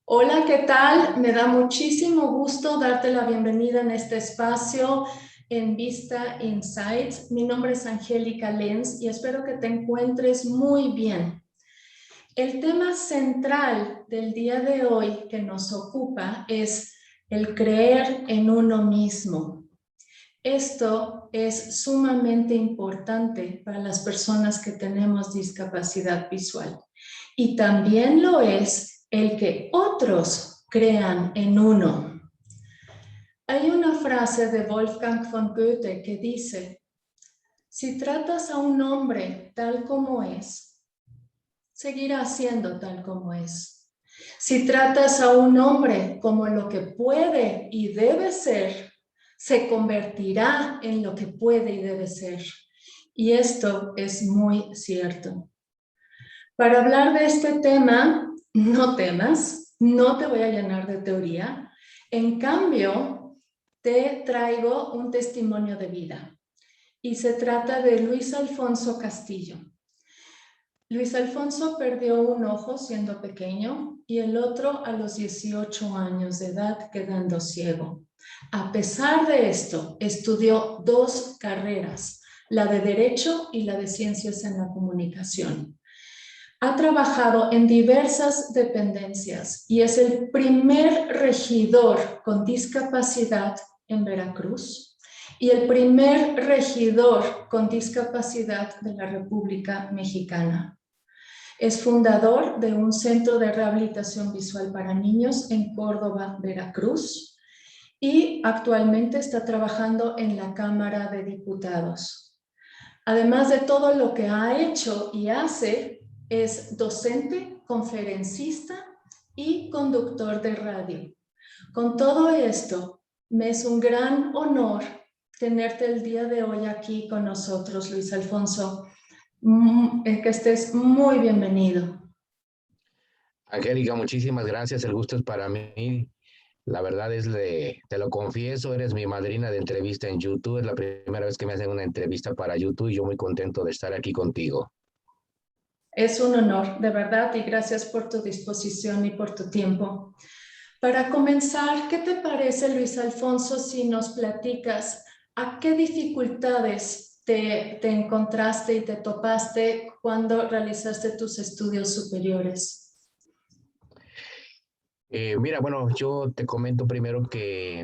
Hola, ¿qué tal? Me da muchísimo gusto darte la bienvenida en este espacio en Vista Insights. Mi nombre es Angélica Lenz y espero que te encuentres muy bien. El tema central del día de hoy que nos ocupa es el creer en uno mismo. Esto es sumamente importante para las personas que tenemos discapacidad visual y también lo es el que otros crean en uno. Hay una frase de Wolfgang von Goethe que dice: si tratas a un hombre tal como es, seguirá siendo tal como es. Si tratas a un hombre como lo que puede y debe ser, se convertirá en lo que puede y debe ser. Y esto es muy cierto. Para hablar de este tema, no temas, no te voy a llenar de teoría. En cambio, te traigo un testimonio de vida. Y se trata de Luis Alfonso Castillo. Luis Alfonso perdió un ojo siendo pequeño y el otro a los 18 años de edad, quedando ciego. A pesar de esto, estudió 2 carreras, la de Derecho y la de Ciencias en la Comunicación. Ha trabajado en diversas dependencias y es el primer regidor con discapacidad en Veracruz y el primer regidor con discapacidad de la República Mexicana. Es fundador de un centro de rehabilitación visual para niños en Córdoba, Veracruz, y actualmente está trabajando en la Cámara de Diputados. Además de todo lo que ha hecho y hace, es docente, conferencista y conductor de radio. Con todo esto, me es un gran honor tenerte el día de hoy aquí con nosotros, Luis Alfonso. Que estés muy bienvenido. Angélica, muchísimas gracias. El gusto es para mí. La verdad te lo confieso, eres mi madrina de entrevista en YouTube. Es la primera vez que me hacen una entrevista para YouTube y yo muy contento de estar aquí contigo. Es un honor, de verdad, y gracias por tu disposición y por tu tiempo. Para comenzar, ¿qué te parece, Luis Alfonso, si nos platicas a qué dificultades te encontraste y te topaste cuando realizaste tus estudios superiores? Mira, bueno, yo te comento primero que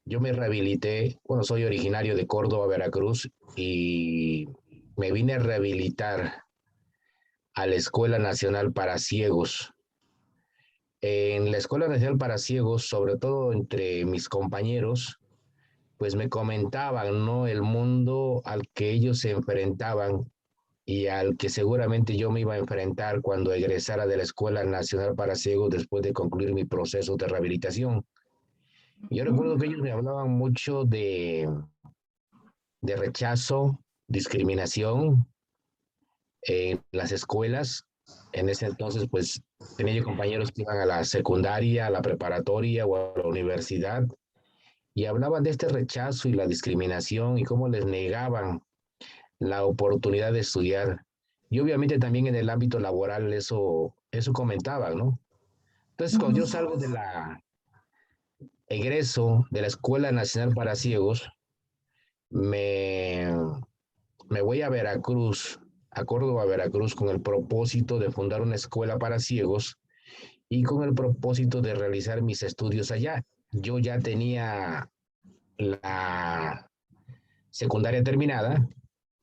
yo me rehabilité, bueno, soy originario de Córdoba, Veracruz, y me vine a rehabilitar a la Escuela Nacional para Ciegos. En la Escuela Nacional para Ciegos, sobre todo entre mis compañeros, pues me comentaban, ¿no? El mundo al que ellos se enfrentaban y al que seguramente yo me iba a enfrentar cuando egresara de la Escuela Nacional para Ciegos después de concluir mi proceso de rehabilitación. Yo recuerdo que ellos me hablaban mucho de rechazo, discriminación en las escuelas. En ese entonces, pues tenía yo compañeros que iban a la secundaria, a la preparatoria o a la universidad y hablaban de este rechazo y la discriminación y cómo les negaban la oportunidad de estudiar. Y obviamente también en el ámbito laboral eso comentaban, ¿no? Entonces, cuando yo salgo de la egreso de la Escuela Nacional para Ciegos, me, me voy a Veracruz, a Córdoba, Veracruz, con el propósito de fundar una escuela para ciegos y con el propósito de realizar mis estudios allá. Yo ya tenía la secundaria terminada,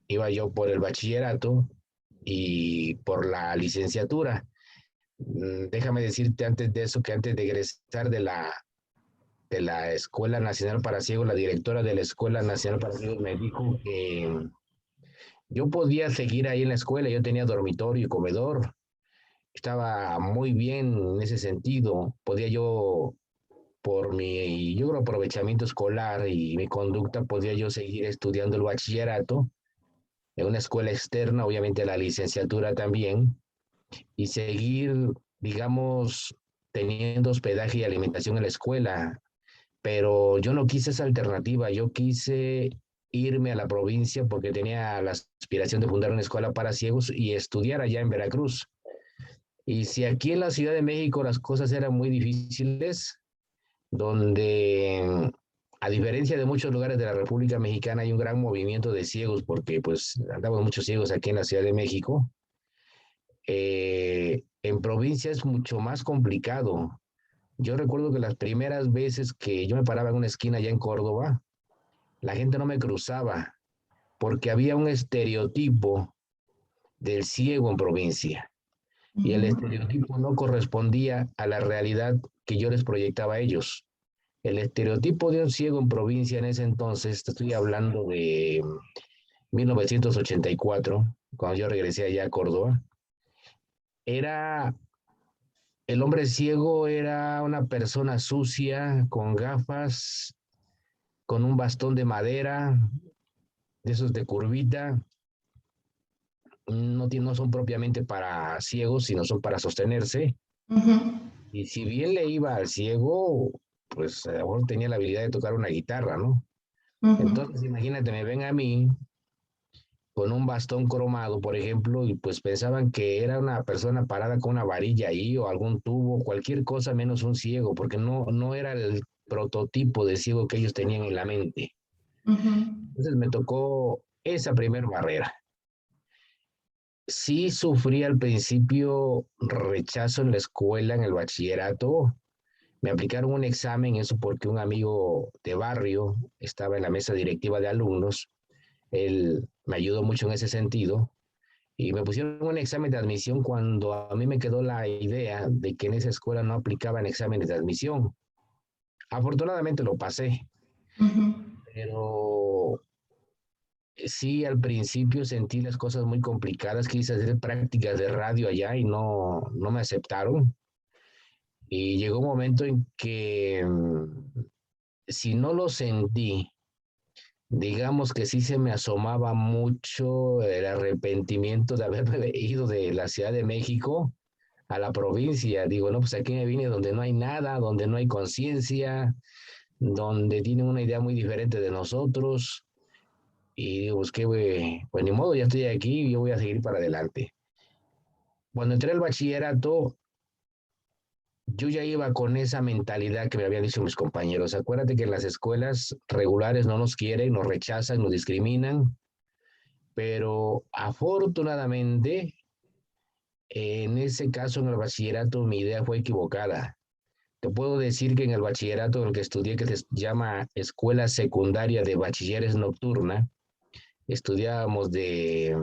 iba yo por el bachillerato y por la licenciatura. Déjame decirte antes de eso que antes de egresar de la Escuela Nacional para Ciegos, la directora de la Escuela Nacional para Ciegos me dijo que yo podía seguir ahí en la escuela, yo tenía dormitorio y comedor, estaba muy bien en ese sentido, podía yo, por mi, yo creo, aprovechamiento escolar y mi conducta, podía yo seguir estudiando el bachillerato en una escuela externa, obviamente la licenciatura también, y seguir, digamos, teniendo hospedaje y alimentación en la escuela. Pero yo no quise esa alternativa, yo quise irme a la provincia porque tenía la aspiración de fundar una escuela para ciegos y estudiar allá en Veracruz. Y si aquí en la Ciudad de México las cosas eran muy difíciles, donde a diferencia de muchos lugares de la República Mexicana hay un gran movimiento de ciegos, porque pues andamos muchos ciegos aquí en la Ciudad de México, en provincia es mucho más complicado. Yo recuerdo que las primeras veces que yo me paraba en una esquina allá en Córdoba, la gente no me cruzaba porque había un estereotipo del ciego en provincia y el estereotipo no correspondía a la realidad que yo les proyectaba a ellos. El estereotipo de un ciego en provincia en ese entonces, te estoy hablando de 1984, cuando yo regresé allá a Córdoba, era el hombre ciego era una persona sucia, con gafas, con un bastón de madera, de esos de curvita, no son propiamente para ciegos, sino son para sostenerse. Y si bien le iba al ciego, pues a lo mejor tenía la habilidad de tocar una guitarra, ¿no? Entonces, imagínate, me ven a mí con un bastón cromado, por ejemplo, y pues pensaban que era una persona parada con una varilla ahí o algún tubo, cualquier cosa menos un ciego, porque no era el prototipo de ciego que ellos tenían en la mente. Entonces me tocó esa primera barrera. Sí sufrí al principio rechazo en la escuela, en el bachillerato. Me aplicaron un examen, eso porque un amigo de barrio estaba en la mesa directiva de alumnos. Él me ayudó mucho en ese sentido y me pusieron un examen de admisión cuando a mí me quedó la idea de que en esa escuela no aplicaban exámenes de admisión. Afortunadamente lo pasé, pero sí al principio sentí las cosas muy complicadas, quise hacer prácticas de radio allá y no me aceptaron. Y llegó un momento en que si no lo sentí, digamos que sí se me asomaba mucho el arrepentimiento de haberme ido de la Ciudad de México a la provincia. Digo, no, pues aquí me vine donde no hay nada, donde no hay conciencia, donde tienen una idea muy diferente de nosotros. Y digo, pues qué, pues ni modo, ya estoy aquí y yo voy a seguir para adelante. Cuando entré al bachillerato, yo ya iba con esa mentalidad que me habían dicho mis compañeros. Acuérdate que en las escuelas regulares no nos quieren, nos rechazan, nos discriminan, pero afortunadamente, en ese caso, en el bachillerato, mi idea fue equivocada. Te puedo decir que en el bachillerato en el que estudié, que se llama Escuela Secundaria de Bachilleres Nocturna, estudiábamos de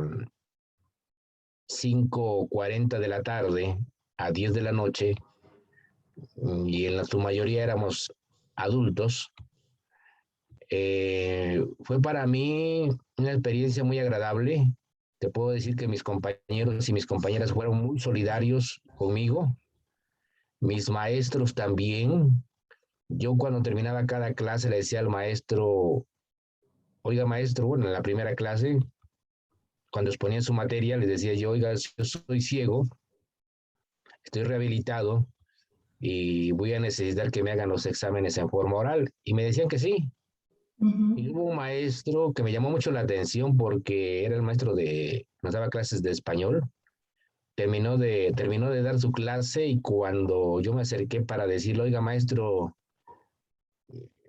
5:40 de la tarde a 10 de la noche, y en su mayoría éramos adultos. Fue para mí una experiencia muy agradable. Te puedo decir que mis compañeros y mis compañeras fueron muy solidarios conmigo, mis maestros también. Yo cuando terminaba cada clase le decía al maestro, oiga maestro, bueno, en la primera clase, cuando exponía su materia, les decía yo, oiga, yo soy ciego, estoy rehabilitado y voy a necesitar que me hagan los exámenes en forma oral. Y me decían que sí. Y hubo un maestro que me llamó mucho la atención porque era el maestro nos daba clases de español. Terminó de dar su clase y cuando yo me acerqué para decirle, oiga maestro,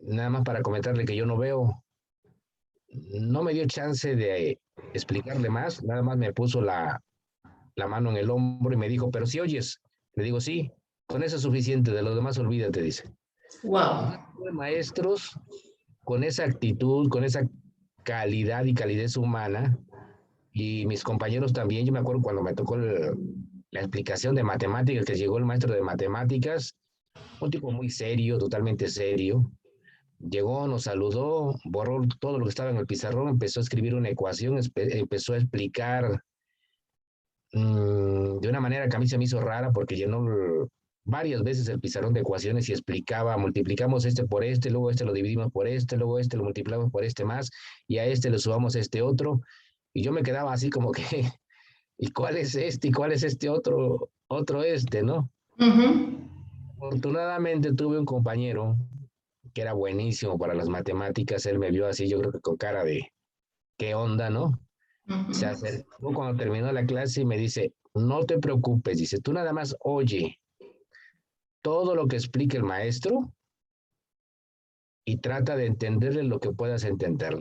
nada más para comentarle que yo no veo, no me dio chance de explicarle más, nada más me puso la mano en el hombro y me dijo, pero si oyes, le digo, sí, con eso es suficiente, de los demás olvídate, dice. Wow. Maestros con esa actitud, con esa calidad y calidez humana, y mis compañeros también, yo me acuerdo cuando me tocó la explicación de matemáticas, que llegó el maestro de matemáticas, un tipo muy serio, totalmente serio, llegó, nos saludó, borró todo lo que estaba en el pizarrón, empezó a escribir una ecuación, empezó a explicar de una manera que a mí se me hizo rara porque llenó varias veces el pizarrón de ecuaciones y explicaba, multiplicamos este por este, luego este lo dividimos por este, luego este lo multiplicamos por este más y a este le sumamos este otro. Y yo me quedaba así como que, ¿y cuál es este? ¿Y cuál es este otro este, no? Afortunadamente tuve un compañero que era buenísimo para las matemáticas, él me vio así, yo creo que con cara ¿qué onda, no? Se acercó cuando terminó la clase y me dice, no te preocupes, dice, tú nada más oye todo lo que explique el maestro y trata de entenderle lo que puedas entender.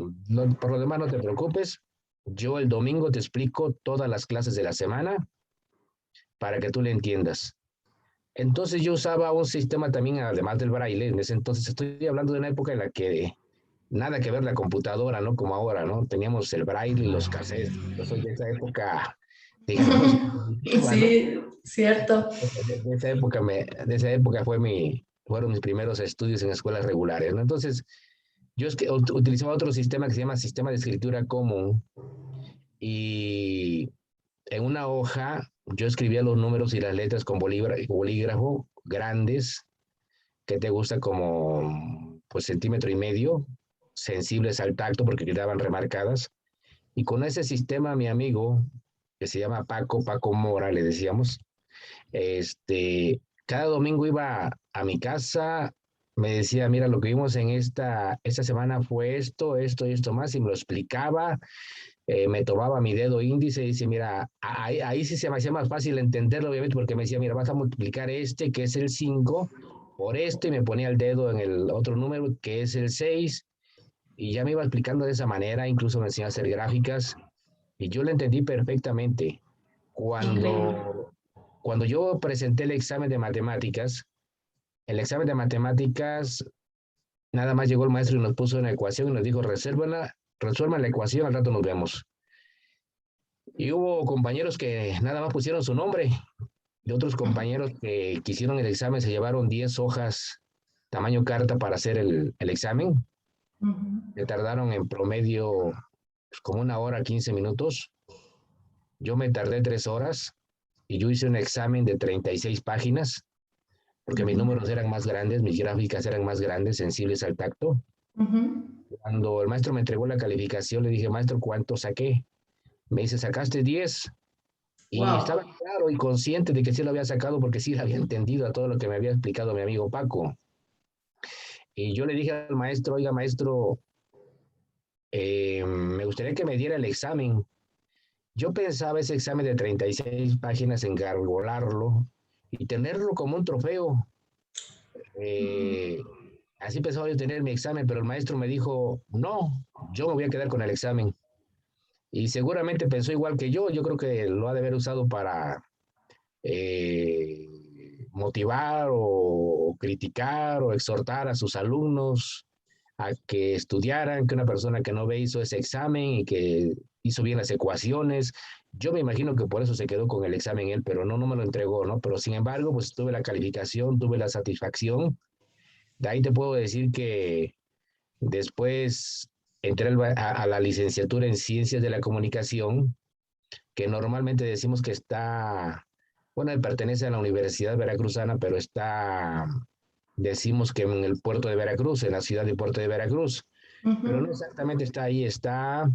Por lo demás, no te preocupes. Yo el domingo te explico todas las clases de la semana para que tú le entiendas. Entonces yo usaba un sistema también, además del braille, en ese entonces estoy hablando de una época en la que nada que ver la computadora, ¿no? Como ahora, ¿no? Teníamos el braille y los cassettes. Yo soy de esa época, digamos, primitiva, ¿no? Sí, cierto. De esa época fueron mis primeros estudios en escuelas regulares, ¿no? Entonces, yo es que utilizaba otro sistema que se llama sistema de escritura común y en una hoja yo escribía los números y las letras con bolígrafo grandes, que te gusta como pues centímetro y medio, sensibles al tacto porque quedaban remarcadas. Y con ese sistema mi amigo, que se llama Paco Mora, le decíamos, cada domingo iba a mi casa, me decía, mira, lo que vimos en esta semana fue esto y esto más, y me lo explicaba, me tomaba mi dedo índice y dice, mira, ahí sí se me hacía más fácil entenderlo, obviamente, porque me decía, mira, vas a multiplicar que es el 5 por y me ponía el dedo en el otro número, que es el 6 y ya me iba explicando de esa manera, incluso me enseñó a hacer gráficas, y yo lo entendí perfectamente. Increíble. Cuando yo presenté el examen de matemáticas, nada más llegó el maestro y nos puso una ecuación y nos dijo, resuelvan la ecuación, al rato nos vemos. Y hubo compañeros que nada más pusieron su nombre, y otros compañeros que quisieron el examen se llevaron 10 hojas tamaño carta para hacer el examen, que tardaron en promedio pues, como 1 hora, 15 minutos. Yo me tardé 3 horas y yo hice un examen de 36 páginas porque mis números eran más grandes, mis gráficas eran más grandes, sensibles al tacto. Cuando el maestro me entregó la calificación, le dije, maestro, ¿cuánto saqué? Me dice, sacaste 10. Y estaba Wow. claro y consciente de que sí lo había sacado porque sí le había entendido a todo lo que me había explicado mi amigo Paco. Y yo le dije al maestro, oiga, maestro, me gustaría que me diera el examen. Yo pensaba ese examen de 36 páginas, engargolarlo y tenerlo como un trofeo. Eh, Así pensaba yo tener mi examen, pero el maestro me dijo, no, yo me voy a quedar con el examen. Y seguramente pensó igual que yo creo que lo ha de haber usado para motivar o criticar o exhortar a sus alumnos a que estudiaran, que una persona que no ve hizo ese examen y que hizo bien las ecuaciones. Yo me imagino que por eso se quedó con el examen él, pero no me lo entregó, ¿no? Pero sin embargo, pues tuve la calificación, tuve la satisfacción. De ahí te puedo decir que después entré a la licenciatura en Ciencias de la Comunicación, que normalmente decimos que está, bueno, él pertenece a la Universidad Veracruzana, pero decimos que en el puerto de Veracruz, en la ciudad de Puerto de Veracruz, pero no exactamente está ahí, está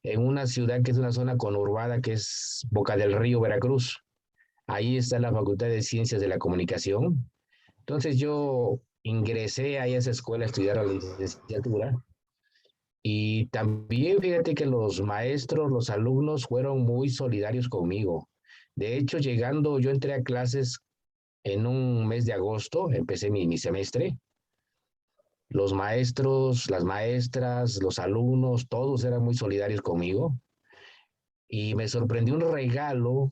en una ciudad que es una zona conurbada, que es Boca del Río, Veracruz. Ahí está la Facultad de Ciencias de la Comunicación. Entonces yo ingresé a esa escuela a estudiar la licenciatura y también fíjate que los maestros, los alumnos fueron muy solidarios conmigo. De hecho, yo entré a clases en un mes de agosto, empecé mi semestre. Los maestros, las maestras, los alumnos, todos eran muy solidarios conmigo. Y me sorprendió un regalo.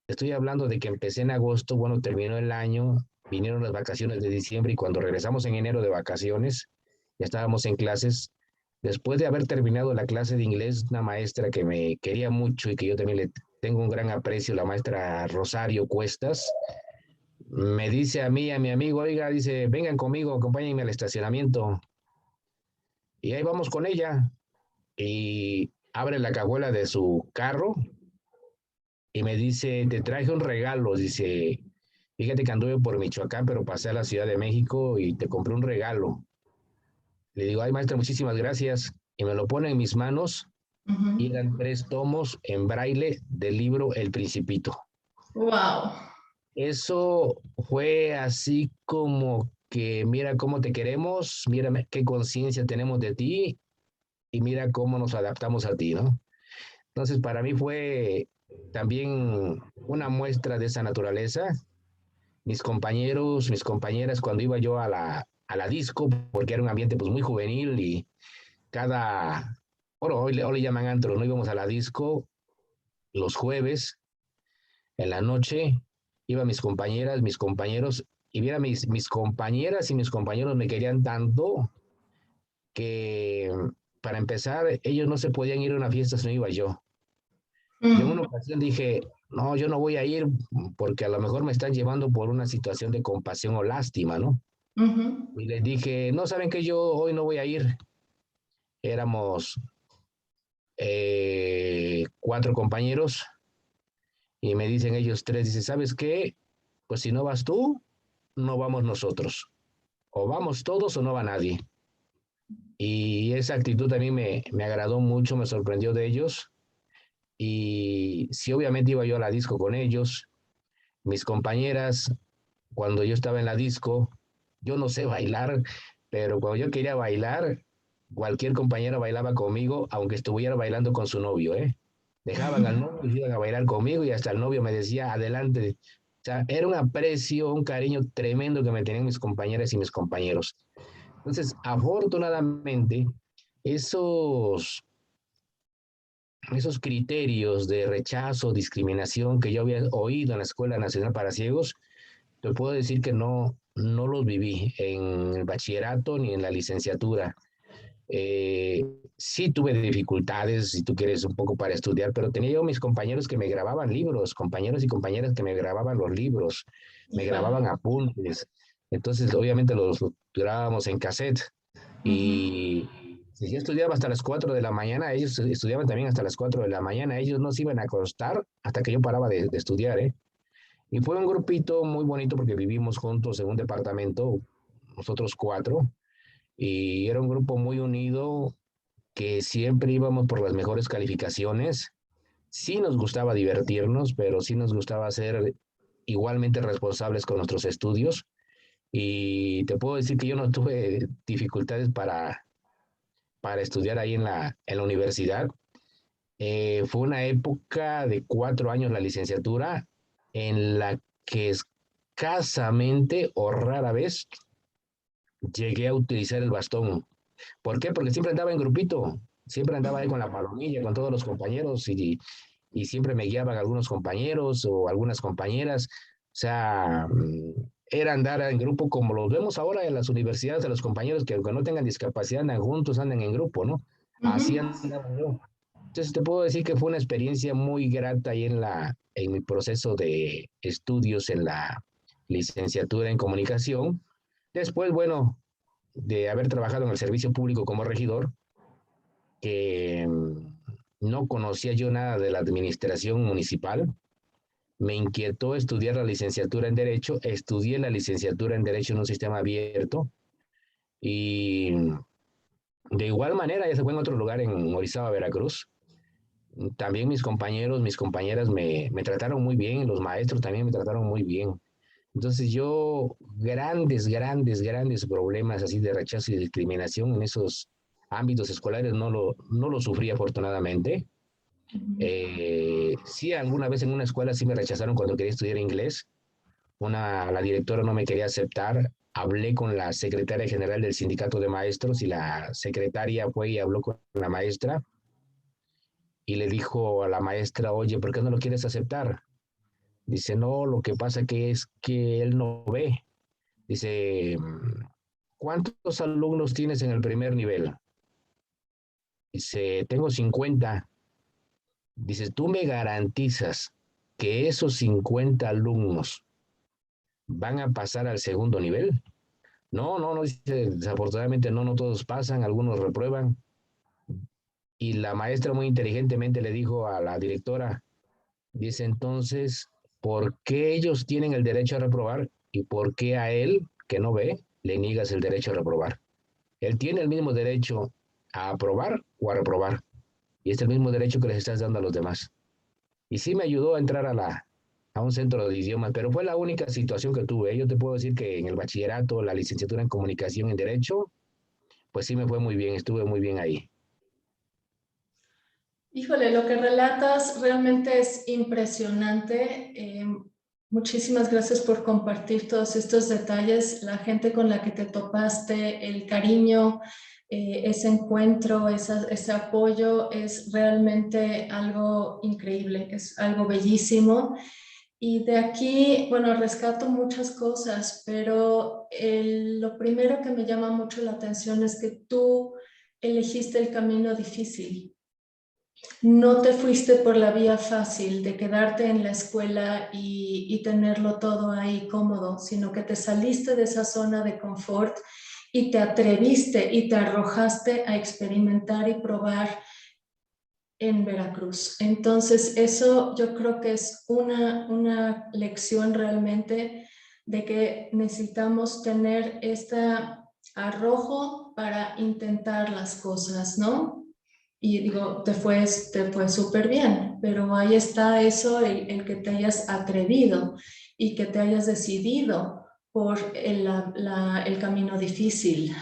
Estoy hablando de que empecé en agosto, bueno, terminó el año, vinieron las vacaciones de diciembre y cuando regresamos en enero de vacaciones, ya estábamos en clases. Después de haber terminado la clase de inglés, una maestra que me quería mucho y que yo también le tengo un gran aprecio, la maestra Rosario Cuestas, me dice a mí, a mi amigo, oiga, dice, vengan conmigo, acompáñenme al estacionamiento. Y ahí vamos con ella y abre la cajuela de su carro y me dice, te traje un regalo, dice, fíjate que anduve por Michoacán, pero pasé a la Ciudad de México y te compré un regalo. Le digo, ay maestra, muchísimas gracias. Y me lo pone en mis manos y eran 3 tomos en braille del libro El Principito. Wow. Eso fue así como que mira cómo te queremos, mira qué conciencia tenemos de ti y mira cómo nos adaptamos a ti, ¿no? Entonces, para mí fue también una muestra de esa naturaleza. Mis compañeros, mis compañeras, cuando iba yo a la disco, porque era un ambiente pues muy juvenil y cada, bueno, hoy le llaman antro, no íbamos a la disco los jueves en la noche, iban mis compañeras, mis compañeros, y viera, mis compañeras y mis compañeros me querían tanto que, para empezar, ellos no se podían ir a una fiesta si no iba yo. Yo en una Mm, ocasión dije, no, yo no voy a ir porque a lo mejor me están llevando por una situación de compasión o lástima, ¿no? ujú. Y les dije, no, saben que yo hoy no voy a ir. Éramos cuatro compañeros y me dicen ellos tres, dice, ¿sabes qué? Pues si no vas tú, no vamos nosotros. O vamos todos o no va nadie. Y esa actitud a mí me agradó mucho, me sorprendió de ellos. Y sí, obviamente iba yo a la disco con ellos. Mis compañeras, cuando yo estaba en la disco, yo no sé bailar, pero cuando yo quería bailar, cualquier compañero bailaba conmigo, aunque estuviera bailando con su novio, ¿eh? Dejaban al novio y iban a bailar conmigo y hasta el novio me decía, adelante. O sea, era un aprecio, un cariño tremendo que me tenían mis compañeras y mis compañeros. Entonces, afortunadamente, esos, esos criterios de rechazo, discriminación que yo había oído en la Escuela Nacional para Ciegos, te puedo decir que no los viví en el bachillerato ni en la licenciatura. Sí tuve dificultades, si tú quieres, un poco para estudiar, pero tenía yo mis compañeros que me grababan libros, compañeros y compañeras que me grababan los libros, me Híjole. grababan apuntes. Entonces, obviamente los grabábamos en cassette. Ujú, Y si yo estudiaba hasta las 4 de la mañana, ellos estudiaban también hasta las 4 de la mañana. Ellos no se iban a acostar hasta que yo paraba de estudiar, ¿eh? Y fue un grupito muy bonito porque vivimos juntos en un departamento, nosotros cuatro, y era un grupo muy unido que siempre íbamos por las mejores calificaciones. Sí nos gustaba divertirnos, pero sí nos gustaba ser igualmente responsables con nuestros estudios. Y te puedo decir que yo no tuve dificultades para estudiar ahí en la universidad. Fue una época de 4 años la licenciatura en la que escasamente o rara vez llegué a utilizar el bastón. ¿Por qué? Porque siempre andaba en grupito, siempre andaba ahí con la palomilla, con todos los compañeros y siempre me guiaban algunos compañeros o algunas compañeras. O sea, era andar en grupo como los vemos ahora en las universidades de los compañeros que aunque no tengan discapacidad andan juntos, andan en grupo, ¿no? Así ujú. andaba yo. Entonces te puedo decir que fue una experiencia muy grata ahí en mi proceso de estudios en la licenciatura en comunicación. Después, bueno, de haber trabajado en el servicio público como regidor, que no conocía yo nada de la administración municipal, me inquietó estudiar la licenciatura en Derecho, estudié la licenciatura en Derecho en un sistema abierto y de igual manera, ya se fue en otro lugar en Orizaba, Veracruz. También mis compañeros, mis compañeras me trataron muy bien, los maestros también me trataron muy bien. Entonces yo grandes problemas así de rechazo y discriminación en esos ámbitos escolares no lo sufrí afortunadamente. Sí, alguna vez en una escuela sí me rechazaron cuando quería estudiar inglés. La directora no me quería aceptar. Hablé con la secretaria general del sindicato de maestros y la secretaria fue y habló con la maestra y le dijo a la maestra, oye, ¿por qué no lo quieres aceptar? Dice, no, lo que pasa que es que él no ve. Dice, ¿cuántos alumnos tienes en el primer nivel? Dice, tengo 50. Dice, ¿tú me garantizas que esos 50 alumnos van a pasar al segundo nivel? No, no, no, dice, desafortunadamente no todos pasan, algunos reprueban. Y la maestra muy inteligentemente le dijo a la directora, dice entonces, ¿por qué ellos tienen el derecho a reprobar y por qué a él, que no ve, le niegas el derecho a reprobar? Él tiene el mismo derecho a aprobar o a reprobar. Y es el mismo derecho que les estás dando a los demás. Y sí me ayudó a entrar a un centro de idiomas, pero fue la única situación que tuve. Yo te puedo decir que en el bachillerato, la licenciatura en comunicación en derecho, pues sí me fue muy bien, estuve muy bien ahí. Híjole, lo que relatas realmente es impresionante. Muchísimas gracias por compartir todos estos detalles, la gente con la que te topaste, el cariño, ese encuentro, ese apoyo es realmente algo increíble, es algo bellísimo. Y de aquí, bueno, rescato muchas cosas, pero lo primero que me llama mucho la atención es que tú elegiste el camino difícil. No te fuiste por la vía fácil de quedarte en la escuela y tenerlo todo ahí cómodo, sino que te saliste de esa zona de confort y te atreviste y te arrojaste a experimentar y probar en Veracruz. Entonces, eso yo creo que es una lección realmente de que necesitamos tener este arrojo para intentar las cosas, ¿no? Y digo, te fue súper bien, pero ahí está eso, el que te hayas atrevido y que te hayas decidido por el camino difícil.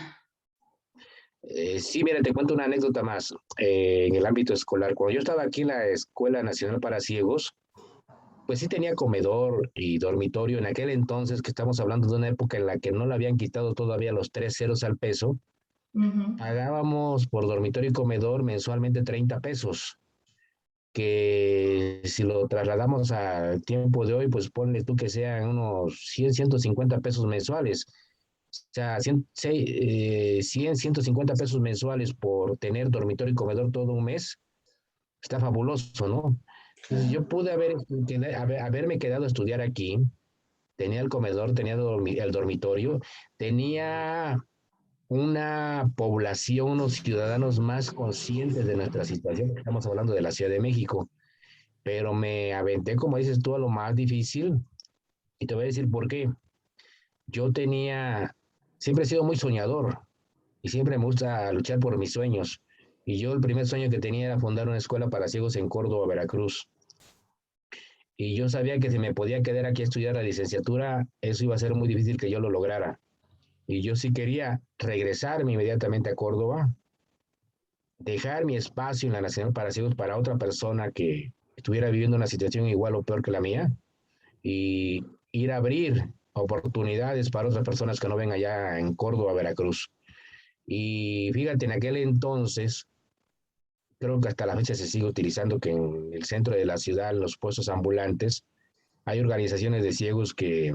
Sí, mira, te cuento una anécdota más en el ámbito escolar. Cuando yo estaba aquí en la Escuela Nacional para Ciegos, pues sí tenía comedor y dormitorio en aquel entonces, que estamos hablando de una época en la que no le habían quitado todavía los 3 ceros al peso. Ujú. Pagábamos por dormitorio y comedor mensualmente 30 pesos, que si lo trasladamos al tiempo de hoy, pues ponle tú que sean unos 100, 150 pesos mensuales. O sea, 100, 150 pesos mensuales por tener dormitorio y comedor todo un mes, está fabuloso, ¿no? Entonces yo pude haberme quedado a estudiar aquí, tenía el comedor, tenía el dormitorio, tenía una población, unos ciudadanos más conscientes de nuestra situación, porque estamos hablando de la Ciudad de México, pero me aventé, como dices tú, a lo más difícil, y te voy a decir por qué. Yo siempre he sido muy soñador, y siempre me gusta luchar por mis sueños, y yo el primer sueño que tenía era fundar una escuela para ciegos en Córdoba, Veracruz, y yo sabía que si me podía quedar aquí a estudiar la licenciatura, eso iba a ser muy difícil que yo lo lograra, y yo sí quería regresarme inmediatamente a Córdoba, dejar mi espacio en la Nacional para Ciegos para otra persona que estuviera viviendo una situación igual o peor que la mía y ir a abrir oportunidades para otras personas que no ven allá en Córdoba, Veracruz. Y fíjate, en aquel entonces, creo que hasta la fecha se sigue utilizando que en el centro de la ciudad, en los puestos ambulantes, hay organizaciones de ciegos que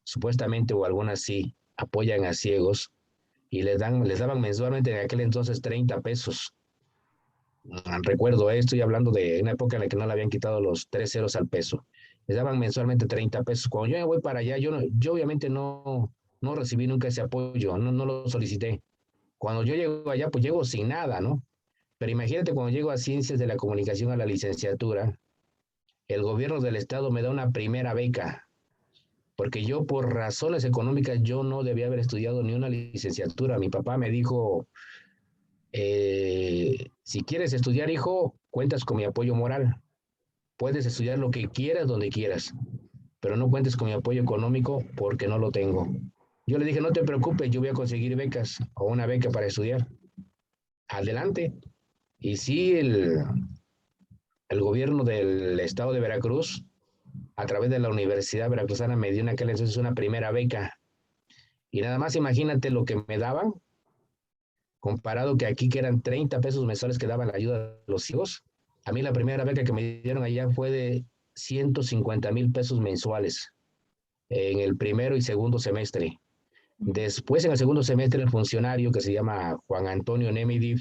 supuestamente o algunas sí apoyan a ciegos y les daban mensualmente en aquel entonces 30 pesos. Recuerdo, estoy hablando de una época en la que no le habían quitado los 3 ceros al peso. Les daban mensualmente 30 pesos. Cuando yo me voy para allá, yo obviamente no recibí nunca ese apoyo, no lo solicité. Cuando yo llego allá, pues llego sin nada, ¿no? Pero imagínate cuando llego a Ciencias de la Comunicación a la licenciatura, el gobierno del estado me da una primera beca, porque yo por razones económicas yo no debía haber estudiado ni una licenciatura. Mi papá me dijo, si quieres estudiar, hijo, cuentas con mi apoyo moral. Puedes estudiar lo que quieras, donde quieras, pero no cuentes con mi apoyo económico porque no lo tengo. Yo le dije, no te preocupes, yo voy a conseguir becas o una beca para estudiar. Adelante. Y sí, el gobierno del estado de Veracruz, a través de la Universidad Veracruzana, me dio en aquel entonces una primera beca. Y nada más imagínate lo que me daban, comparado que aquí que eran 30 pesos mensuales que daban la ayuda a los hijos. A mí la primera beca que me dieron allá fue de 150,000 pesos mensuales en el primero y segundo semestre. Después, en el segundo semestre, el funcionario que se llama Juan Antonio Nemidi,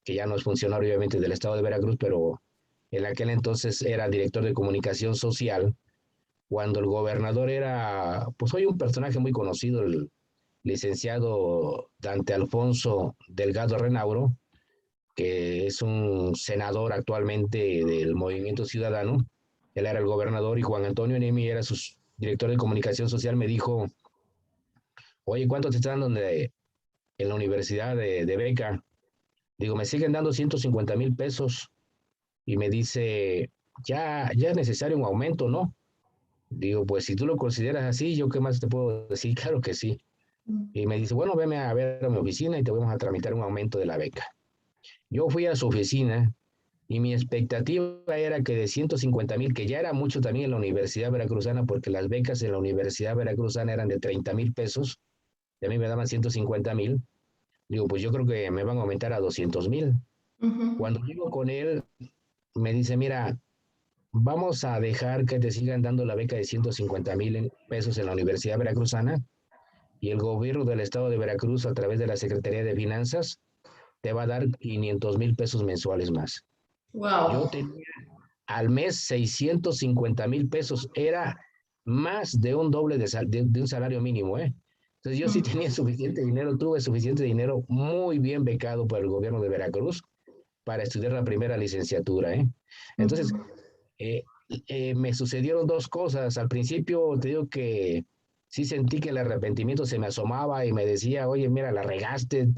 que ya no es funcionario obviamente del estado de Veracruz, pero en aquel entonces era director de comunicación social, cuando el gobernador era, pues hoy un personaje muy conocido, el licenciado Dante Alfonso Delgado Renauro, que es un senador actualmente del Movimiento Ciudadano. Él era el gobernador y Juan Antonio Nemi era su director de comunicación social. Me dijo, oye, ¿cuánto te están dando en la universidad de beca? Digo, me siguen dando 150,000 pesos. Y me dice, ya es necesario un aumento, ¿no? Digo, pues si tú lo consideras así, ¿yo qué más te puedo decir? Claro que sí. Y me dice, bueno, veme a ver a mi oficina y te vamos a tramitar un aumento de la beca. Yo fui a su oficina Y mi expectativa era que de 150,000, que ya era mucho también en la Universidad Veracruzana, porque las becas en la Universidad Veracruzana eran de 30,000 pesos, y a mí me daban 150,000. Digo, pues yo creo que me van a aumentar a 200,000. Ujú. Cuando llego con él, me dice, mira, vamos a dejar que te sigan dando la beca de 150,000 pesos en la Universidad Veracruzana, y el gobierno del estado de Veracruz, a través de la Secretaría de Finanzas, te va a dar 500,000 pesos mensuales más. Yo Wow. tenía al mes 650,000 pesos, era más de un doble de un salario mínimo, ¿eh? Entonces yo sí tenía suficiente dinero, tuve suficiente dinero, muy bien becado por el gobierno de Veracruz para estudiar la primera licenciatura, ¿eh? Entonces, eh, me sucedieron dos cosas. Al principio te digo que sí sentí que el arrepentimiento se me asomaba y me decía, oye, mira, la regaste,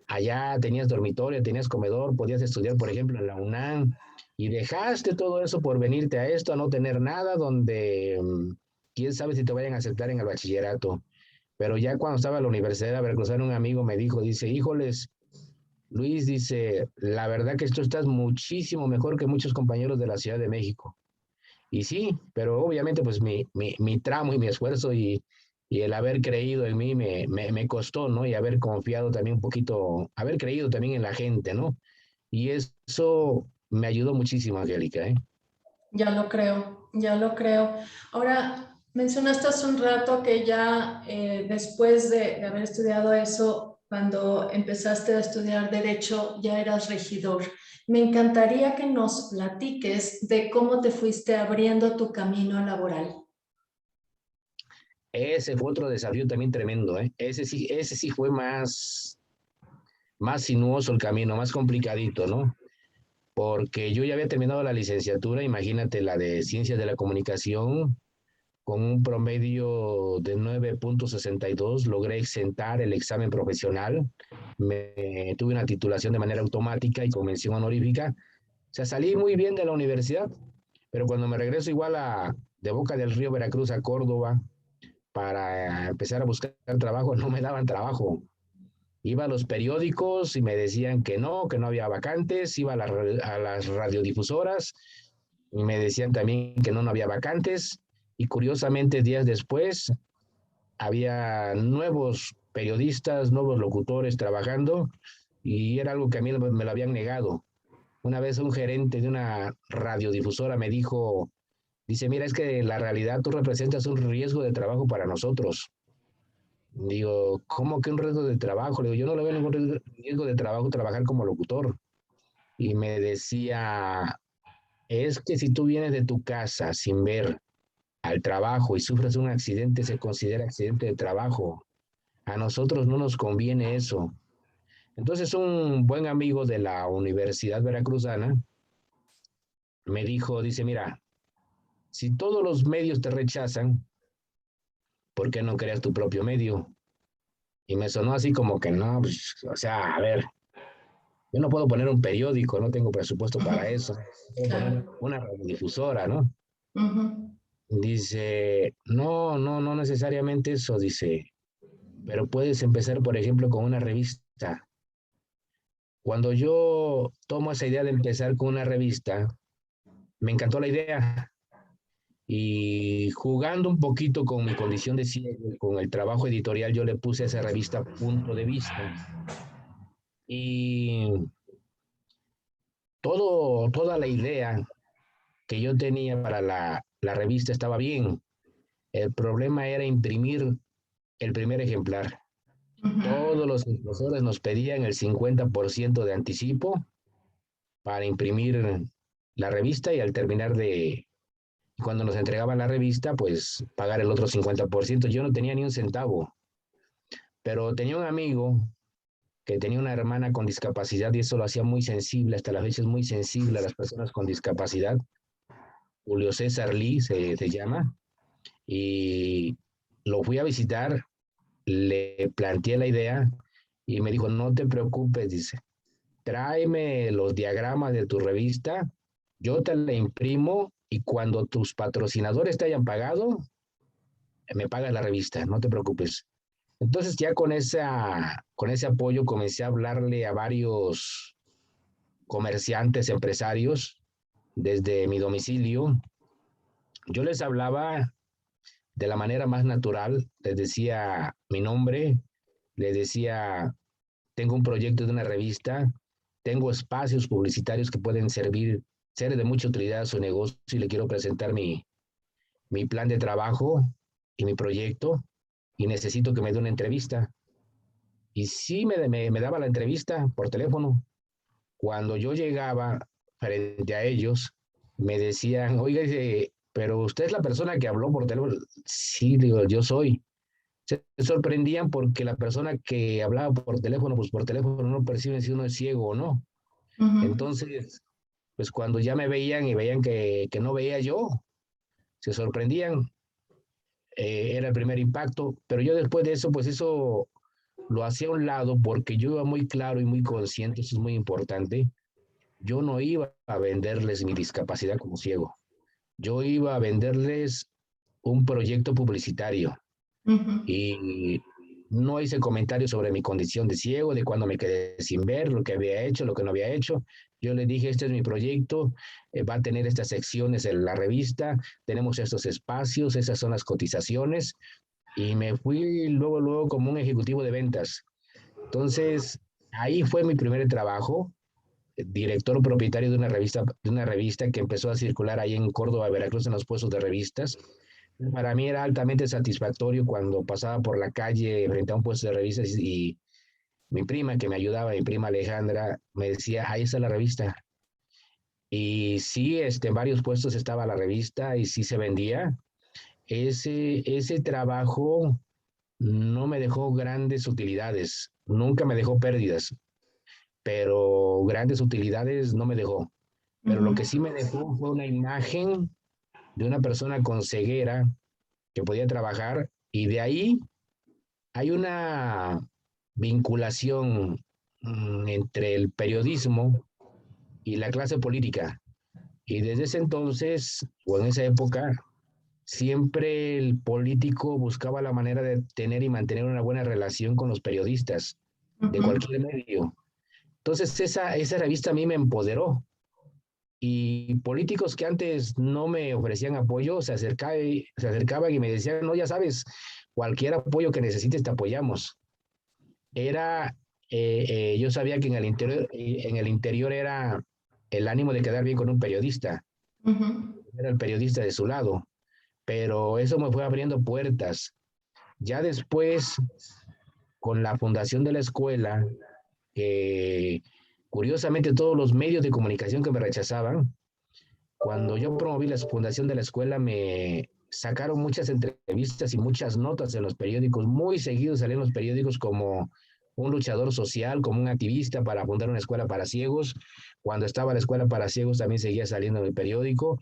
allá tenías dormitorio, tenías comedor, podías estudiar, por ejemplo, en la UNAM, y dejaste todo eso por venirte a esto, a no tener nada donde quién sabe si te vayan a aceptar en el bachillerato. Pero ya cuando estaba en la Universidad de Veracruzana, un amigo me dijo, dice, híjoles, Luis, dice, la verdad que tú estás muchísimo mejor que muchos compañeros de la Ciudad de México. Y sí, pero obviamente pues mi tramo y mi esfuerzo y el haber creído en mí me costó, ¿no? Y haber confiado también un poquito, haber creído también en la gente, ¿no? Y eso me ayudó muchísimo, Angélica, ¿eh? Ya lo creo, ya lo creo. Ahora, mencionaste hace un rato que ya después de haber estudiado eso, cuando empezaste a estudiar derecho, ya eras regidor. Me encantaría que nos platiques de cómo te fuiste abriendo tu camino laboral. Ese fue otro desafío también tremendo, ¿eh? Ese sí fue más sinuoso el camino, más complicadito, ¿no? Porque yo ya había terminado la licenciatura, imagínate la de Ciencias de la Comunicación, con un promedio de 9,62 logré exentar el examen profesional, tuve una titulación de manera automática y con mención honorífica, o sea, salí muy bien de la universidad, pero cuando me regreso igual de Boca del Río, Veracruz, a Córdoba, para empezar a buscar trabajo, no me daban trabajo. Iba a los periódicos y me decían que no había vacantes, iba a las radiodifusoras y me decían también que no había vacantes, y curiosamente días después había nuevos periodistas, nuevos locutores trabajando, y era algo que a mí me lo habían negado. Una vez un gerente de una radiodifusora me dijo, dice, mira, es que en la realidad tú representas un riesgo de trabajo para nosotros. Digo, ¿cómo que un riesgo de trabajo? Le digo, yo no le veo ningún riesgo de trabajo trabajar como locutor. Y me decía, es que si tú vienes de tu casa sin ver al trabajo y sufres un accidente, se considera accidente de trabajo. A nosotros no nos conviene eso. Entonces un buen amigo de la Universidad Veracruzana me dijo, dice, mira, si todos los medios te rechazan, ¿por qué no creas tu propio medio? Y me sonó así como que no, pues, o sea, a ver, yo no puedo poner un periódico, no tengo presupuesto para eso. Puedo poner Claro. una radiodifusora, ¿no? Ujú. Dice, no, no, no necesariamente eso, dice, pero puedes empezar, por ejemplo, con una revista. Cuando yo tomo esa idea de empezar con una revista, me encantó la idea, y jugando un poquito con mi condición de ciego, con el trabajo editorial, yo le puse a esa revista Punto de Vista. Y toda la idea que yo tenía para la revista estaba bien. El problema era imprimir el primer ejemplar. Ujú. Todos los impresores nos pedían el 50% de anticipo para imprimir la revista, y al terminar cuando nos entregaban la revista, pues pagar el otro 50%. Yo no tenía ni un centavo, pero tenía un amigo que tenía una hermana con discapacidad, y eso lo hacía muy sensible, hasta la fecha es muy sensible a las personas con discapacidad. Julio César Lee se llama, y lo fui a visitar, le planteé la idea y me dijo, no te preocupes, dice, tráeme los diagramas de tu revista, yo te la imprimo, y cuando tus patrocinadores te hayan pagado, me pagas la revista, no te preocupes. Entonces ya con ese apoyo comencé a hablarle a varios comerciantes, empresarios, desde mi domicilio. Yo les hablaba de la manera más natural, les decía mi nombre, les decía, tengo un proyecto de una revista, tengo espacios publicitarios que pueden ser de mucha utilidad a su negocio y le quiero presentar mi plan de trabajo y mi proyecto y necesito que me dé una entrevista. Y sí me daba la entrevista por teléfono. Cuando yo llegaba frente a ellos, me decían, oiga, pero usted es la persona que habló por teléfono. Sí, digo, yo soy. Se sorprendían porque la persona que hablaba por teléfono, pues por teléfono no perciben si uno es ciego o no. Ujú. Entonces, pues cuando ya me veían y veían que no veía yo, se sorprendían. Era el primer impacto, pero yo después de eso, pues eso lo hacía a un lado porque yo iba muy claro y muy consciente, eso es muy importante. Yo no iba a venderles mi discapacidad como ciego. Yo iba a venderles un proyecto publicitario Ujú. y no hice comentarios sobre mi condición de ciego, de cuando me quedé sin ver, lo que había hecho, lo que no había hecho. Yo le dije, este es mi proyecto, va a tener estas secciones en la revista, tenemos estos espacios, esas son las cotizaciones y me fui luego como un ejecutivo de ventas. Entonces, ahí fue mi primer trabajo, director propietario de una revista que empezó a circular ahí en Córdoba, Veracruz, en los puestos de revistas. Para mí era altamente satisfactorio cuando pasaba por la calle frente a un puesto de revistas y mi prima que me ayudaba, mi prima Alejandra, me decía, ahí está la revista. Y sí, en varios puestos estaba la revista y sí se vendía. Ese trabajo no me dejó grandes utilidades, nunca me dejó pérdidas, pero grandes utilidades no me dejó. Pero lo Ujú. que sí me dejó fue una imagen de una persona con ceguera que podía trabajar y de ahí hay una vinculación entre el periodismo y la clase política. Y desde ese entonces, o en esa época, siempre el político buscaba la manera de tener y mantener una buena relación con los periodistas de Ujú. cualquier medio. Entonces esa revista a mí me empoderó y políticos que antes no me ofrecían apoyo se acercaban y me decían, no, ya sabes, cualquier apoyo que necesites te apoyamos. Era, yo sabía que en el interior era el ánimo de quedar bien con un periodista, Ujú. era el periodista de su lado, pero eso me fue abriendo puertas. Ya después, con la fundación de la escuela, que curiosamente todos los medios de comunicación que me rechazaban, cuando yo promoví la fundación de la escuela, me sacaron muchas entrevistas y muchas notas en los periódicos. Muy seguido salían los periódicos como un luchador social, como un activista para fundar una escuela para ciegos. Cuando estaba la escuela para ciegos también seguía saliendo en el periódico.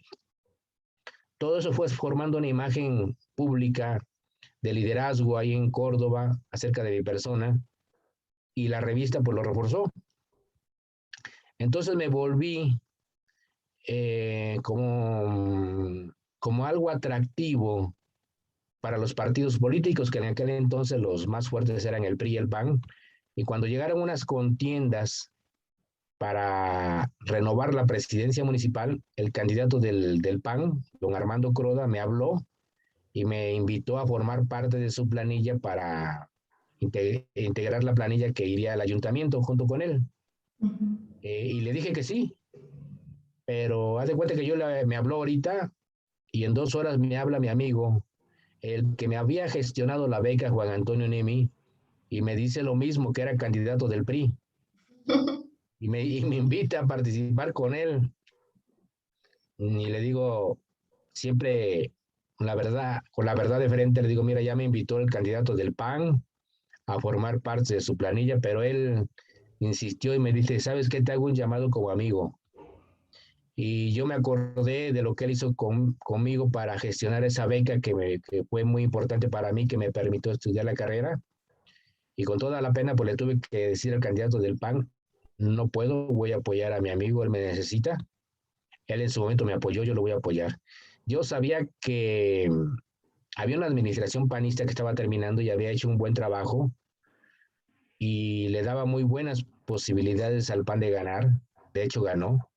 Todo eso fue formando una imagen pública de liderazgo ahí en Córdoba acerca de mi persona y la revista pues lo reforzó. Entonces me volví como algo atractivo para los partidos políticos, que en aquel entonces los más fuertes eran el PRI y el PAN, y cuando llegaron unas contiendas para renovar la presidencia municipal, el candidato del PAN, don Armando Croda, me habló y me invitó a formar parte de su planilla para integrar la planilla que iría al ayuntamiento junto con él. Ujú. Y le dije que sí, pero haz de cuenta que me habló ahorita y en 2 horas me habla mi amigo, el que me había gestionado la beca, Juan Antonio Nemi, y me dice lo mismo, que era candidato del PRI, y me invita a participar con él. Y le digo, siempre con la verdad de frente, le digo, mira, ya me invitó el candidato del PAN a formar parte de su planilla, pero él insistió y me dice, ¿sabes qué? Te hago un llamado como amigo. Y yo me acordé de lo que él hizo conmigo para gestionar esa beca que fue muy importante para mí, que me permitió estudiar la carrera. Y con toda la pena, pues le tuve que decir al candidato del PAN, no puedo, voy a apoyar a mi amigo, él me necesita. Él en su momento me apoyó, yo lo voy a apoyar. Yo sabía que había una administración panista que estaba terminando y había hecho un buen trabajo y le daba muy buenas posibilidades al PAN de ganar. de hecho ganó.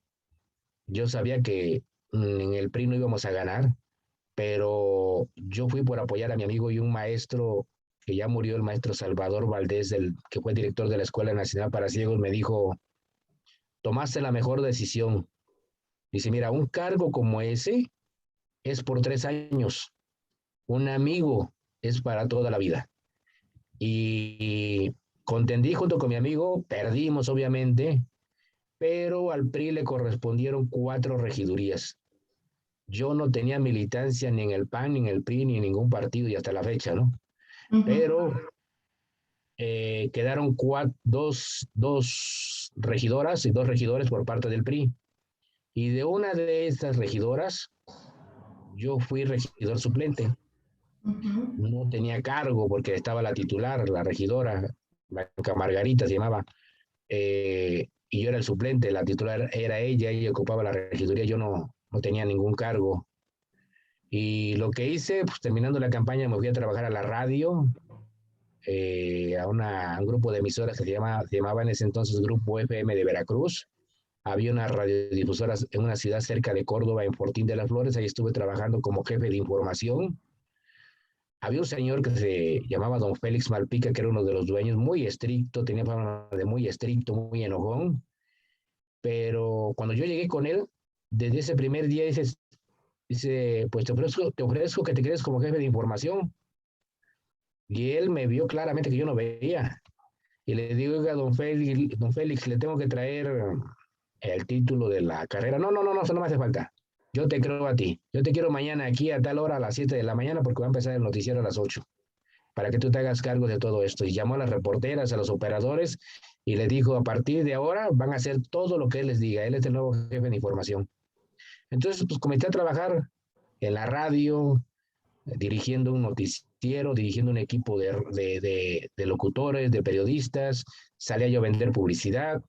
Yo sabía que en el PRI no íbamos a ganar, pero yo fui por apoyar a mi amigo y un maestro que ya murió, el maestro Salvador Valdés, que fue director de la Escuela Nacional para Ciegos, me dijo, tomaste la mejor decisión. Dice, mira, un cargo como ese es por 3 años, un amigo es para toda la vida. Y contendí junto con mi amigo, perdimos obviamente, pero al PRI le correspondieron 4 regidurías. Yo no tenía militancia ni en el PAN, ni en el PRI, ni en ningún partido y hasta la fecha, ¿no? Ujú, Pero quedaron dos regidoras y 2 regidores por parte del PRI. Y de una de estas regidoras, yo fui regidor suplente. ujú. No tenía cargo porque estaba la titular, la regidora, Blanca Margarita se llamaba, y yo era el suplente, la titular era ella ocupaba la regiduría, yo no tenía ningún cargo. Y lo que hice, pues terminando la campaña, me fui a trabajar a la radio, a un grupo de emisoras que se llamaba en ese entonces Grupo FM de Veracruz. Había unas radiodifusoras en una ciudad cerca de Córdoba, en Fortín de las Flores. Ahí estuve trabajando como jefe de información. Había un señor que se llamaba don Félix Malpica, que era uno de los dueños, muy estricto, tenía fama de muy estricto, muy enojón. Pero cuando yo llegué con él, desde ese primer día dice, pues te ofrezco que te quedes como jefe de información. Y él me vio claramente que yo no veía. Y le digo, oiga, don Félix, le tengo que traer el título de la carrera. No, no, no, no, eso no me hace falta. Yo te creo a ti. Yo te quiero mañana aquí a tal hora, a las 7 de la mañana, porque va a empezar el noticiero a las 8, para que tú te hagas cargo de todo esto. Y llamó a las reporteras, a los operadores, y le dijo, a partir de ahora van a hacer todo lo que él les diga. Él es el nuevo jefe de información. Entonces, pues comencé a trabajar en la radio, dirigiendo un noticiero, dirigiendo un equipo de locutores, de periodistas, salía yo a vender publicidad,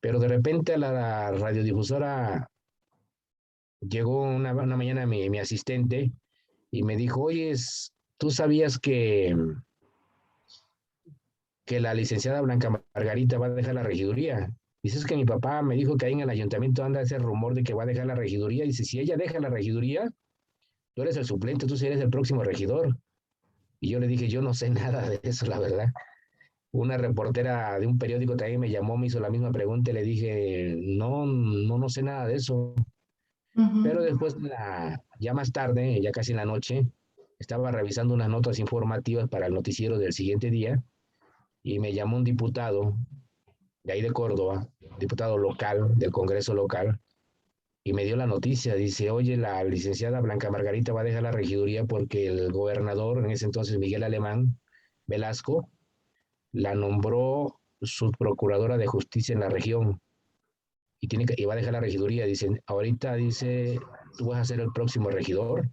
pero de repente a la radiodifusora llegó una mañana mi asistente y me dijo, oye, ¿tú sabías que la licenciada Blanca Margarita va a dejar la regiduría? Dices que mi papá me dijo que ahí en el ayuntamiento anda ese rumor de que va a dejar la regiduría. Dice, si ella deja la regiduría, tú eres el suplente, tú eres el próximo regidor. Y yo le dije, yo no sé nada de eso, la verdad. Una reportera de un periódico también me llamó, me hizo la misma pregunta y le dije, no, no, no sé nada de eso. Pero Ujú. después, ya más tarde, ya casi en la noche, estaba revisando unas notas informativas para el noticiero del siguiente día y me llamó un diputado de ahí de Córdoba, diputado local, del Congreso local, y me dio la noticia. Dice, oye, la licenciada Blanca Margarita va a dejar la regiduría porque el gobernador, en ese entonces Miguel Alemán Velasco, la nombró subprocuradora de justicia en la región y va a dejar la regiduría. Dicen, ahorita dice, tú vas a ser el próximo regidor.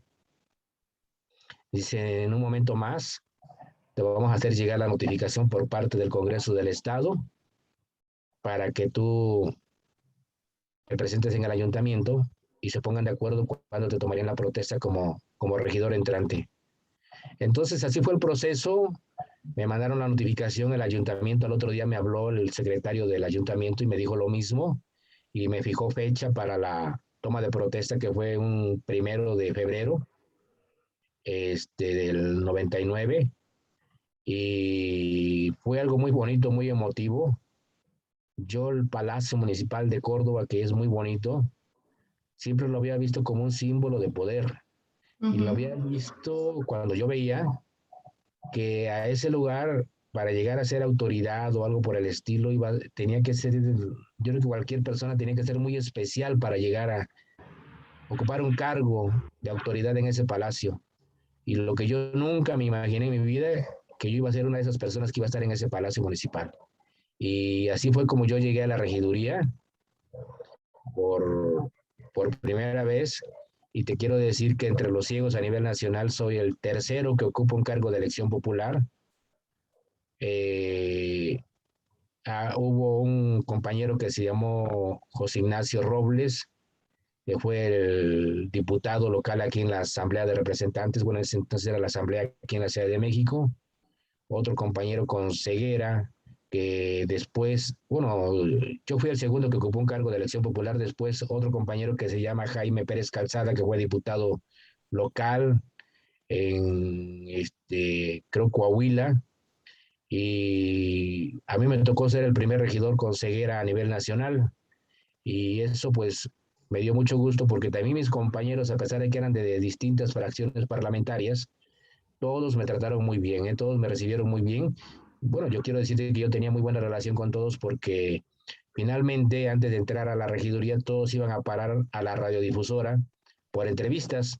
Dice, en un momento más te vamos a hacer llegar la notificación por parte del Congreso del Estado para que tú te presentes en el ayuntamiento y se pongan de acuerdo cuando te tomarían la protesta como regidor entrante. Entonces así fue el proceso. Me mandaron la notificación, el ayuntamiento, al otro día me habló el secretario del ayuntamiento y me dijo lo mismo y me fijó fecha para la toma de protesta que fue un 1 de febrero del 99 y fue algo muy bonito, muy emotivo. Yo el Palacio Municipal de Córdoba, que es muy bonito, siempre lo había visto como un símbolo de poder y lo había Ujú. visto cuando yo veía que a ese lugar, para llegar a ser autoridad o algo por el estilo, tenía que ser, yo creo que cualquier persona tenía que ser muy especial para llegar a ocupar un cargo de autoridad en ese palacio. Y lo que yo nunca me imaginé en mi vida, que yo iba a ser una de esas personas que iba a estar en ese palacio municipal. Y así fue como yo llegué a la regiduría por, por primera vez. Y te quiero decir que entre los ciegos a nivel nacional soy el tercero que ocupa un cargo de elección popular. Eh, Hubo un compañero que se llamó José Ignacio Robles, que fue el diputado local aquí en la Asamblea de Representantes, bueno, entonces era la Asamblea aquí en la Ciudad de México, otro compañero con ceguera, que después, bueno, yo fui el segundo que ocupó un cargo de elección popular, después otro compañero que se llama Jaime Pérez Calzada, que fue diputado local en, creo, Coahuila, y a mí me tocó ser el primer regidor con ceguera a nivel nacional, y eso pues me dio mucho gusto porque también mis compañeros, a pesar de que eran de distintas fracciones parlamentarias, todos me trataron muy bien, ¿eh? Todos me recibieron muy bien. Bueno, yo quiero decirte que yo tenía muy buena relación con todos porque finalmente, antes de entrar a la regiduría, todos iban a parar a la radiodifusora por entrevistas,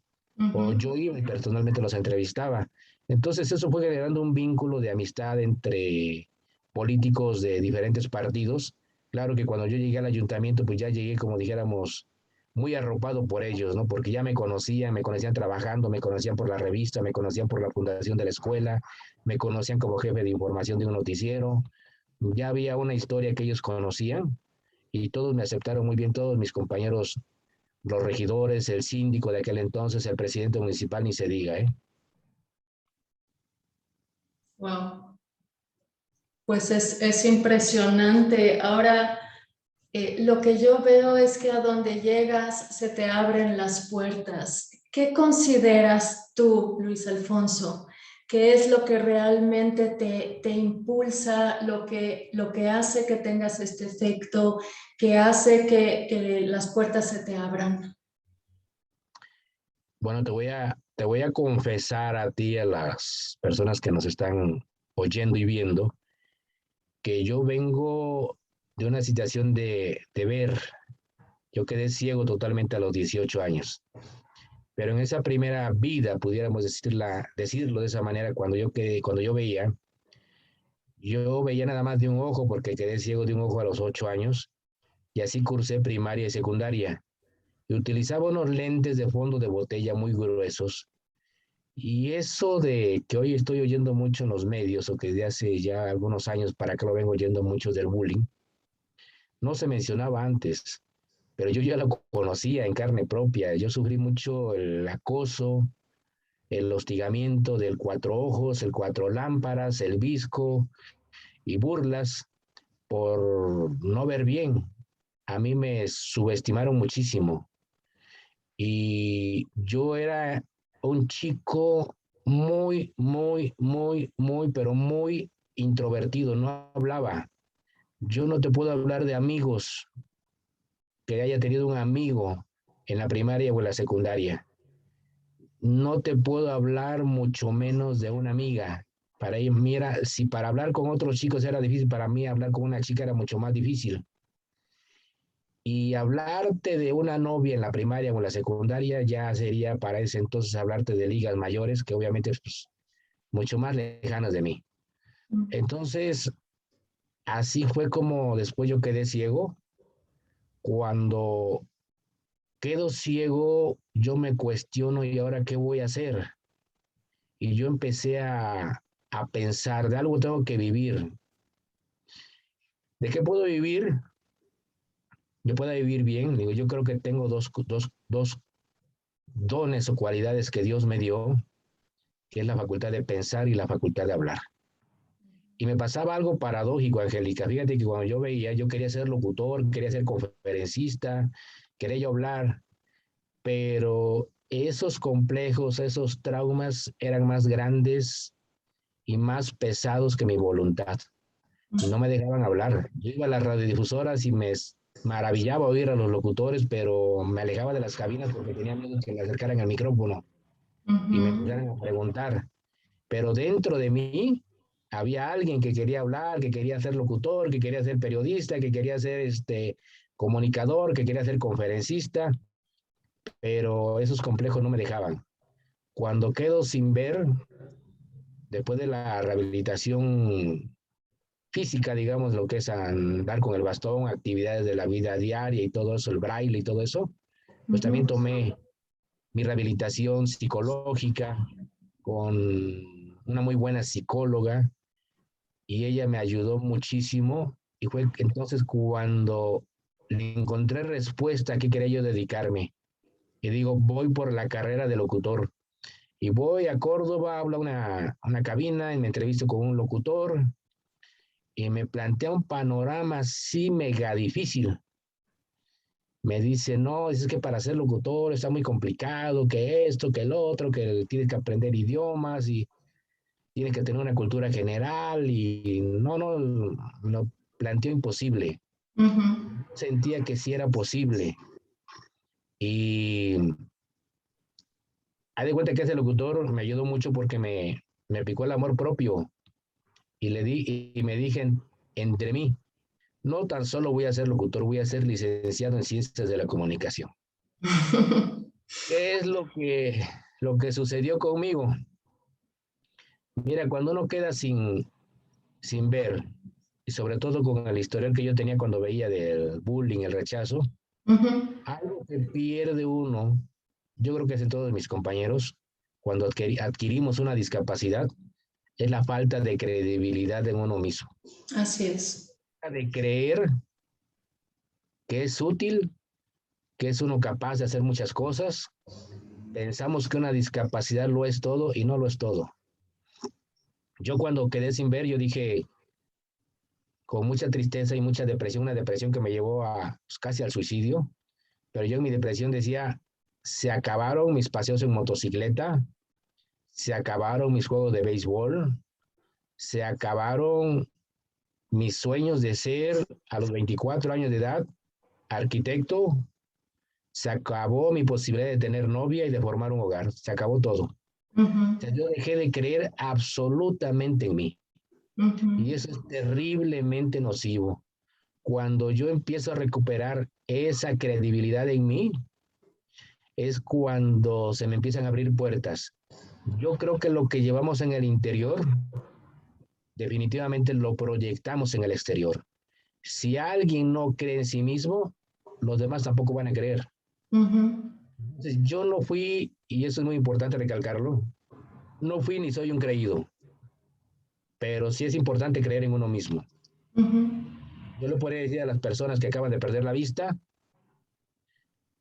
o Ujú. yo iba y personalmente los entrevistaba. Entonces eso fue generando un vínculo de amistad entre políticos de diferentes partidos. Claro que cuando yo llegué al ayuntamiento, pues ya llegué, como dijéramos, muy arropado por ellos, ¿no? Porque ya me conocían trabajando, me conocían por la revista, me conocían por la fundación de la escuela, me conocían como jefe de información de un noticiero. Ya había una historia que ellos conocían y todos me aceptaron muy bien, todos mis compañeros, los regidores, el síndico de aquel entonces, el presidente municipal, ni se diga, ¿eh? Wow. Pues es impresionante. Ahora, lo que yo veo es que a donde llegas se te abren las puertas. ¿Qué consideras tú, Luis Alfonso? ¿Qué es lo que realmente te impulsa, lo que hace que tengas este efecto, que hace que las puertas se te abran? Bueno, te voy a confesar a ti y a las personas que nos están oyendo y viendo que yo vengo de una situación de ver. Yo quedé ciego totalmente a los 18 años. Pero en esa primera vida, pudiéramos decirlo de esa manera, cuando yo veía nada más de un ojo porque quedé ciego de un ojo a los 8 años y así cursé primaria y secundaria. Y utilizaba unos lentes de fondo de botella muy gruesos. Y eso de que hoy estoy oyendo mucho en los medios o que de hace ya algunos años para que lo vengo oyendo mucho del bullying, no se mencionaba antes, pero yo ya lo conocía en carne propia. Yo sufrí mucho el acoso, el hostigamiento del cuatro ojos, el cuatro lámparas, el visco y burlas por no ver bien. A mí me subestimaron muchísimo y yo era un chico pero muy introvertido, no hablaba. Yo no te puedo hablar de amigos, que haya tenido un amigo en la primaria o en la secundaria. No te puedo hablar mucho menos de una amiga. Para ella, mira, si para hablar con otros chicos era difícil, para mí hablar con una chica era mucho más difícil. Y hablarte de una novia en la primaria o en la secundaria ya sería para ese entonces hablarte de ligas mayores, que obviamente pues, mucho más lejanas de mí. Entonces, así fue como después yo quedé ciego. Cuando quedo ciego, yo me cuestiono y ahora qué voy a hacer. Y yo empecé a pensar, de algo tengo que vivir. ¿De qué puedo vivir? Yo puedo vivir bien. Digo, yo creo que tengo dos dones o cualidades que Dios me dio, que es la facultad de pensar y la facultad de hablar. Y me pasaba algo paradójico, Angélica. Fíjate que cuando yo veía, yo quería ser locutor, quería ser conferencista, quería yo hablar, pero esos complejos, esos traumas eran más grandes y más pesados que mi voluntad. Y no me dejaban hablar. Yo iba a las radiodifusoras y me maravillaba oír a los locutores, pero me alejaba de las cabinas porque tenía miedo que me acercaran al micrófono y me Ujú. empezaran a preguntar. Pero dentro de mí había alguien que quería hablar, que quería ser locutor, que quería ser periodista, que quería ser comunicador, que quería ser conferencista, pero esos complejos no me dejaban. Cuando quedo sin ver, después de la rehabilitación física, digamos, lo que es andar con el bastón, actividades de la vida diaria y todo eso, el braille y todo eso, pues también Ujú. tomé mi rehabilitación psicológica con una muy buena psicóloga y ella me ayudó muchísimo y fue entonces cuando le encontré respuesta a qué quería yo dedicarme. Y digo, voy por la carrera de locutor. Y voy a Córdoba, hablo a una cabina y me entrevisto con un locutor y me plantea un panorama así mega difícil. Me dice, no, es que para ser locutor está muy complicado, que esto, que el otro, que tienes que aprender idiomas y tienes que tener una cultura general y no, no, lo planteó imposible. Ujú. Sentía que sí era posible y haz de cuenta que ese locutor me ayudó mucho porque me picó el amor propio y le di y me dije entre mí, no tan solo voy a ser locutor, voy a ser licenciado en ciencias de la comunicación. ¿Qué es lo que sucedió conmigo? Mira, cuando uno queda sin ver, y sobre todo con el historial que yo tenía cuando veía del bullying, el rechazo, Ujú. algo que pierde uno, yo creo que es en todos mis compañeros, cuando adquirimos una discapacidad, es la falta de credibilidad en uno mismo. Así es. De creer que es útil, que es uno capaz de hacer muchas cosas. Pensamos que una discapacidad lo es todo y no lo es todo. Yo cuando quedé sin ver, yo dije, con mucha tristeza y mucha depresión, una depresión que me llevó a pues, casi al suicidio, pero yo en mi depresión decía, se acabaron mis paseos en motocicleta, se acabaron mis juegos de béisbol, se acabaron mis sueños de ser a los 24 años de edad arquitecto, se acabó mi posibilidad de tener novia y de formar un hogar, se acabó todo. O Ujú. sea, yo dejé de creer absolutamente en mí Ujú. y eso es terriblemente nocivo. Cuando yo empiezo a recuperar esa credibilidad en mí, es cuando se me empiezan a abrir puertas. Yo creo que lo que llevamos en el interior, definitivamente lo proyectamos en el exterior. Si alguien no cree en sí mismo, los demás tampoco van a creer. Ujú. Entonces, yo no fui, y eso es muy importante recalcarlo, no fui ni soy un creído, pero sí es importante creer en uno mismo. Ujú. Yo le podría decir a las personas que acaban de perder la vista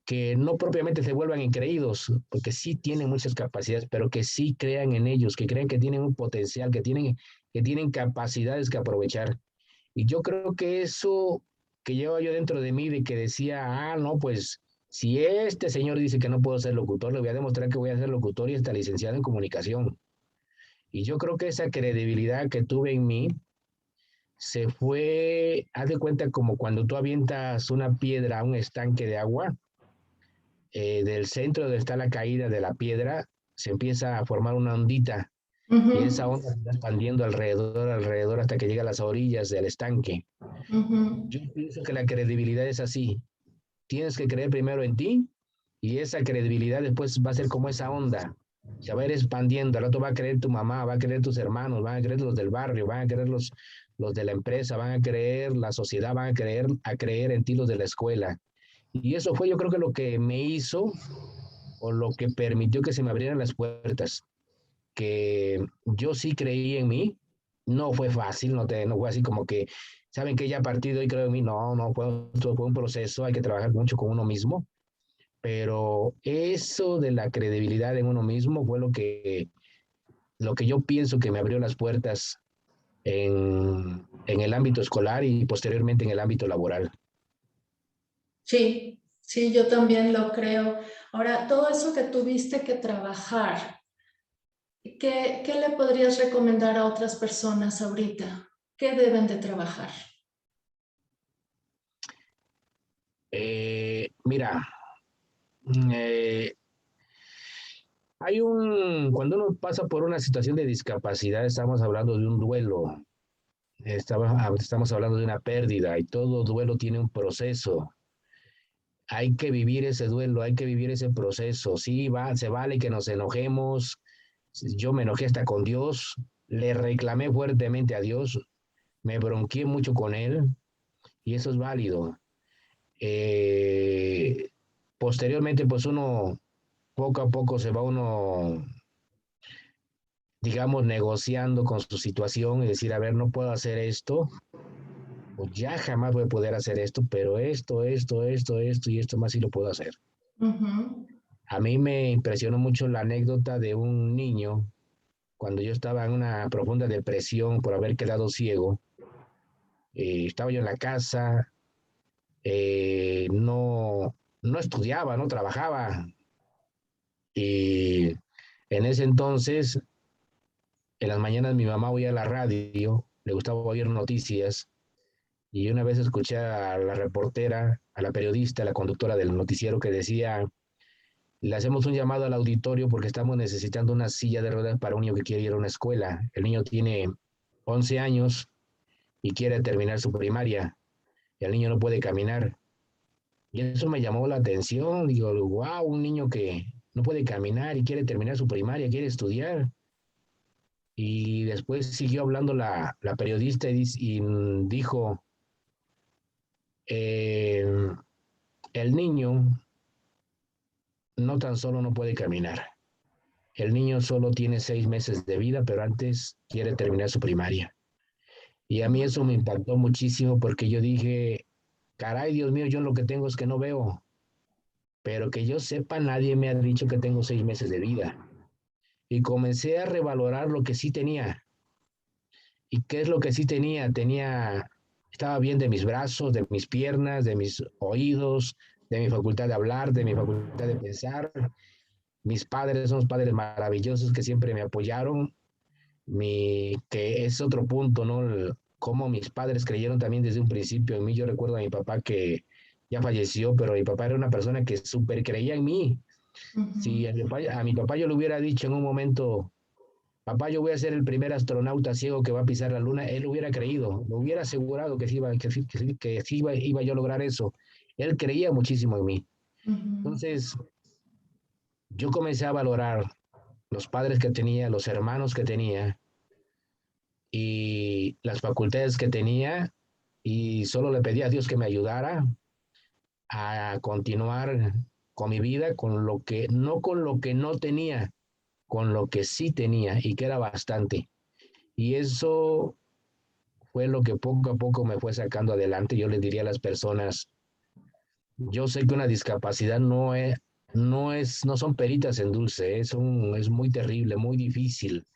que no propiamente se vuelvan increídos, porque sí tienen muchas capacidades, pero que sí crean en ellos, que crean que tienen un potencial, que tienen capacidades que aprovechar. Y yo creo que eso que llevo yo dentro de mí, de que decía, ah, no, pues si este señor dice que no puedo ser locutor, le voy a demostrar que voy a ser locutor y está licenciado en comunicación. Y yo creo que esa credibilidad que tuve en mí se fue, haz de cuenta como cuando tú avientas una piedra a un estanque de agua, del centro donde está la caída de la piedra, se empieza a formar una ondita y esa Ujú. onda se va expandiendo alrededor, alrededor hasta que llega a las orillas del estanque. Ujú. Yo pienso que la credibilidad es así. Tienes que creer primero en ti y esa credibilidad después va a ser como esa onda. Se va a ir expandiendo. Al rato va a creer tu mamá, va a creer tus hermanos, van a creer los del barrio, van a creer los de la empresa, van a creer la sociedad, van a creer en ti los de la escuela. Y eso fue yo creo que lo que me hizo o lo que permitió que se me abrieran las puertas, que yo sí creí en mí, no fue fácil, no fue así como que, ¿saben que ya a partir de hoy creo en mí? No, no, fue un proceso, hay que trabajar mucho con uno mismo, pero eso de la credibilidad en uno mismo fue lo que yo pienso que me abrió las puertas en el ámbito escolar y posteriormente en el ámbito laboral. Sí, sí, yo también lo creo. Ahora, todo eso que tuviste que trabajar, ¿qué le podrías recomendar a otras personas ahorita? ¿Qué deben de trabajar? Mira, eh, cuando uno pasa por una situación de discapacidad, estamos hablando de un duelo, estamos hablando de una pérdida y todo duelo tiene un proceso. Hay que vivir ese duelo, hay que vivir ese proceso. Sí, se vale que nos enojemos. Yo me enojé hasta con Dios, le reclamé fuertemente a Dios, me bronqueé mucho con Él y eso es válido. Eh, Posteriormente, pues uno poco a poco se va uno digamos, negociando con su situación y decir, a ver, no puedo hacer esto, o ya jamás voy a poder hacer esto, pero esto y esto más sí lo puedo hacer. Ujú. A mí me impresionó mucho la anécdota de un niño cuando yo estaba en una profunda depresión por haber quedado ciego. estaba yo en la casa, no estudiaba, no trabajaba. Y en ese entonces, en las mañanas mi mamá oía la radio, le gustaba oír noticias, y una vez escuché a la reportera, a la periodista, a la conductora del noticiero que decía, le hacemos un llamado al auditorio porque estamos necesitando una silla de ruedas para un niño que quiere ir a una escuela. El niño tiene 11 años y quiere terminar su primaria, y el niño no puede caminar. Y eso me llamó la atención, digo, wow, un niño que no puede caminar y quiere terminar su primaria, quiere estudiar. Y después siguió hablando la periodista y dijo, eh, el niño no tan solo no puede caminar, el niño solo tiene 6 meses de vida, pero antes quiere terminar su primaria. Y a mí eso me impactó muchísimo porque yo dije, caray, Dios mío, yo lo que tengo es que no veo, pero que yo sepa, nadie me ha dicho que tengo 6 meses de vida. Y comencé a revalorar lo que sí tenía. ¿Y qué es lo que sí tenía? Estaba bien de mis brazos, de mis piernas, de mis oídos, de mi facultad de hablar, de mi facultad de pensar. Mis padres son padres maravillosos que siempre me apoyaron, que es otro punto, ¿no? Cómo mis padres creyeron también desde un principio en mí. Yo recuerdo a mi papá que ya falleció, pero mi papá era una persona que súper creía en mí. Si a mi papá yo le hubiera dicho en un momento, papá, yo voy a ser el primer astronauta ciego que va a pisar la luna, él hubiera creído, me hubiera asegurado que sí iba yo a lograr eso. Él creía muchísimo en mí. Entonces, yo comencé a valorar los padres que tenía, los hermanos que tenía y las facultades que tenía, y solo le pedí a Dios que me ayudara a continuar con mi vida, con lo que no tenía, con lo que sí tenía y que era bastante. Y eso fue lo que poco a poco me fue sacando adelante. Yo les diría a las personas, yo sé que una discapacidad no son peritas en dulce, es muy terrible, muy difícil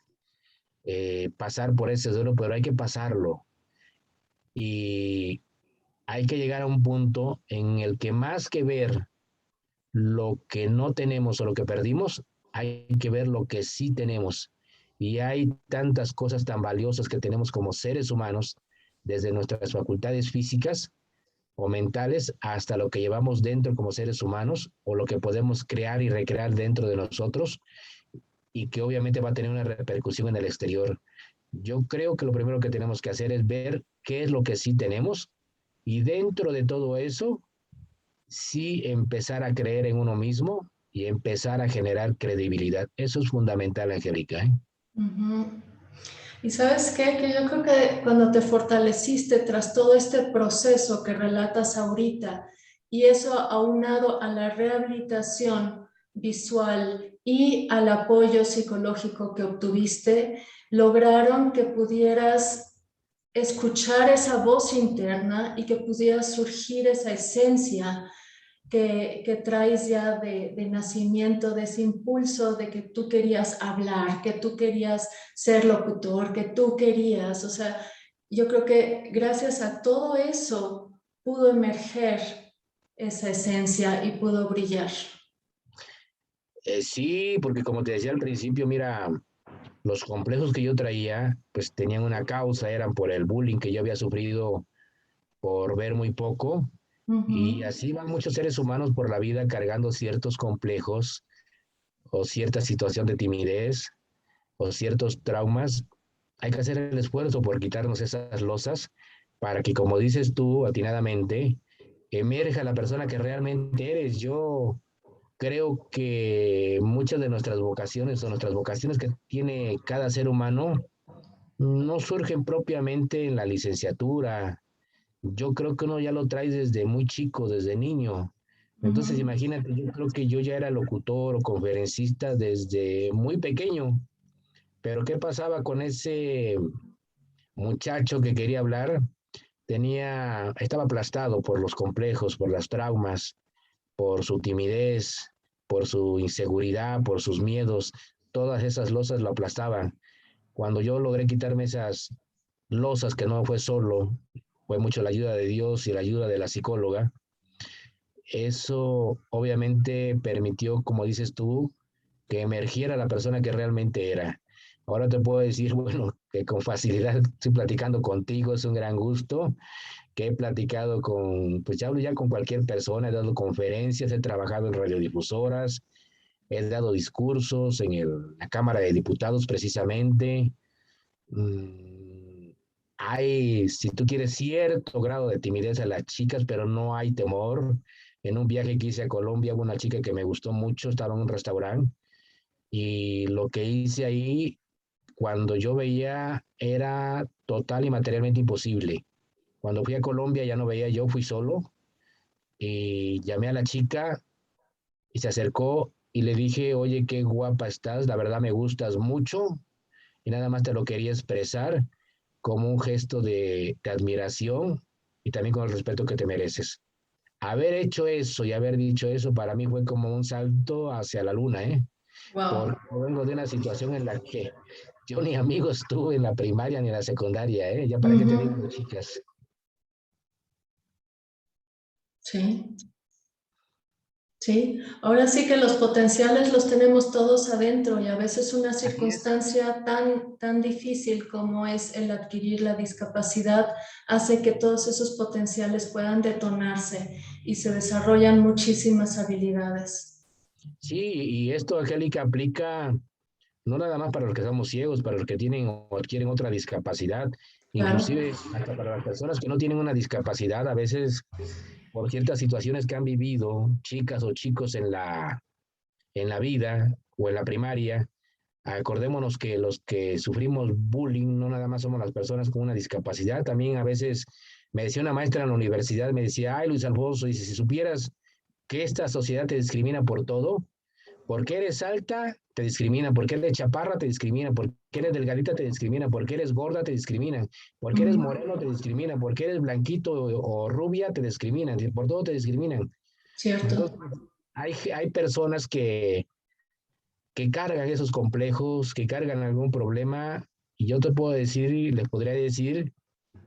pasar por ese duelo, pero hay que pasarlo. Y hay que llegar a un punto en el que más que ver lo que no tenemos o lo que perdimos, hay que ver lo que sí tenemos. Y hay tantas cosas tan valiosas que tenemos como seres humanos, desde nuestras facultades físicas o mentales hasta lo que llevamos dentro como seres humanos o lo que podemos crear y recrear dentro de nosotros, y que obviamente va a tener una repercusión en el exterior. Yo creo que lo primero que tenemos que hacer es ver qué es lo que sí tenemos, y dentro de todo eso, sí empezar a creer en uno mismo y empezar a generar credibilidad. Eso es fundamental, Angélica, ¿eh? Ujú. Y sabes qué, que yo creo que cuando te fortaleciste tras todo este proceso que relatas ahorita, y eso aunado a la rehabilitación visual y al apoyo psicológico que obtuviste, lograron que pudieras escuchar esa voz interna y que pudiera surgir esa esencia que traes ya de nacimiento, de ese impulso de que tú querías hablar, que tú querías ser locutor, que tú querías, o sea, yo creo que gracias a todo eso pudo emerger esa esencia y pudo brillar. Sí, porque como te decía al principio, mira, los complejos que yo traía, pues tenían una causa, eran por el bullying que yo había sufrido por ver muy poco, y Ujú, así van muchos seres humanos por la vida cargando ciertos complejos o cierta situación de timidez o ciertos traumas. Hay que hacer el esfuerzo por quitarnos esas losas para que, como dices tú atinadamente, emerja la persona que realmente eres. Yo creo que muchas de nuestras vocaciones o nuestras vocaciones que tiene cada ser humano no surgen propiamente en la licenciatura. Yo creo que uno ya lo trae desde muy chico, desde niño. Entonces, ujú, imagínate, yo creo que yo ya era locutor o conferencista desde muy pequeño. Pero ¿qué pasaba con ese muchacho que quería hablar? Estaba aplastado por los complejos, por los traumas, por su timidez, por su inseguridad, por sus miedos. Todas esas losas lo aplastaban. Cuando yo logré quitarme esas losas, que no fue solo, fue mucho la ayuda de Dios y la ayuda de la psicóloga. Eso obviamente permitió, como dices tú, que emergiera la persona que realmente era. Ahora te puedo decir, bueno, que con facilidad estoy platicando contigo, es un gran gusto, que he platicado con, pues ya hablo ya con cualquier persona, he dado conferencias, he trabajado en radiodifusoras, he dado discursos en la Cámara de Diputados precisamente. Mm, Hay, si tú quieres, cierto grado de timidez a las chicas, pero no hay temor. En un viaje que hice a Colombia, hubo una chica que me gustó mucho, estaba en un restaurante y lo que hice ahí, cuando yo veía, era total y materialmente imposible. Cuando fui a Colombia ya no veía, yo fui solo y llamé a la chica y se acercó y le dije, oye, qué guapa estás, la verdad me gustas mucho y nada más te lo quería expresar como un gesto de admiración y también con el respeto que te mereces. Haber hecho eso y haber dicho eso para mí fue como un salto hacia la luna, ¿eh? Porque Wow. vengo de una situación en la que yo ni amigos tuve en la primaria ni en la secundaria, ¿eh? Ya para qué te digo, Ujú. chicas. Sí. Sí, ahora sí que los potenciales los tenemos todos adentro y a veces una Así es. circunstancia tan difícil como es el adquirir la discapacidad hace que todos esos potenciales puedan detonarse y se desarrollan muchísimas habilidades. Sí, y esto, Angélica, aplica no nada más para los que somos ciegos, para los que tienen o adquieren otra discapacidad, Claro. inclusive hasta para las personas que no tienen una discapacidad, a veces por ciertas situaciones que han vivido, chicas o chicos en la vida o en la primaria. Acordémonos que los que sufrimos bullying no nada más somos las personas con una discapacidad, también a veces me decía una maestra en la universidad, me decía, ay Luis Alfonso, dice, si supieras que esta sociedad te discrimina por todo, porque eres alta, te discrimina, porque eres chaparra, te discrimina, porque eres delgadita, te discrimina, porque eres gorda, te discriminan, porque eres Ujú. moreno, te discriminan, porque eres blanquito o rubia, te discriminan, por todo te discriminan. Entonces, Cierto. hay personas que cargan esos complejos, que cargan algún problema, y yo te puedo decir, les podría decir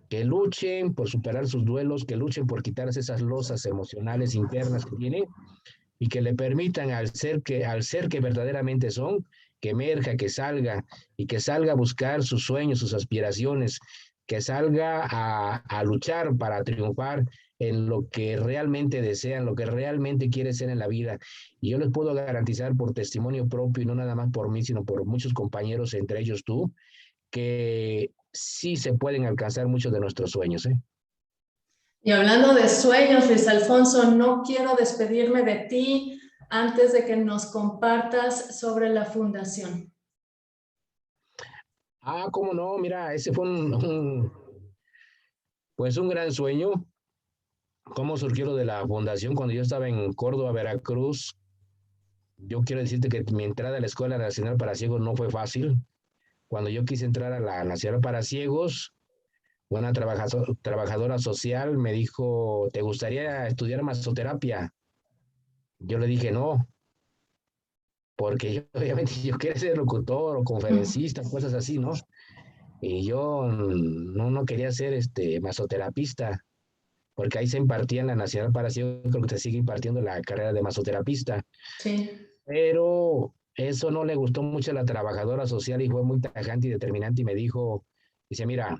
que luchen por superar sus duelos, que luchen por quitarse esas losas emocionales internas que tienen y que le permitan al ser que verdaderamente son, que emerja, que salga y que salga a buscar sus sueños, sus aspiraciones, que salga a luchar para triunfar en lo que realmente desean, lo que realmente quiere ser en la vida. Y yo les puedo garantizar por testimonio propio y no nada más por mí, sino por muchos compañeros, entre ellos tú, que sí se pueden alcanzar muchos de nuestros sueños, ¿eh? Y hablando de sueños, Luis Alfonso, no quiero despedirme de ti antes de que nos compartas sobre la fundación. Ah, cómo no, mira, ese fue pues un gran sueño. ¿Cómo surgió lo de la fundación? Cuando yo estaba en Córdoba, Veracruz, yo quiero decirte que mi entrada a la Escuela Nacional para Ciegos no fue fácil. Cuando yo quise entrar a la Nacional para Ciegos, una trabajadora social me dijo, ¿te gustaría estudiar masoterapia? Yo le dije no, porque yo, obviamente yo quería ser locutor o conferencista, cosas así, ¿no? Y yo no quería ser masoterapista, porque ahí se impartía en la Nacional para Ciegos, creo que se sigue impartiendo la carrera de masoterapista. Sí. Pero eso no le gustó mucho a la trabajadora social y fue muy tajante y determinante y me dijo, dice, mira,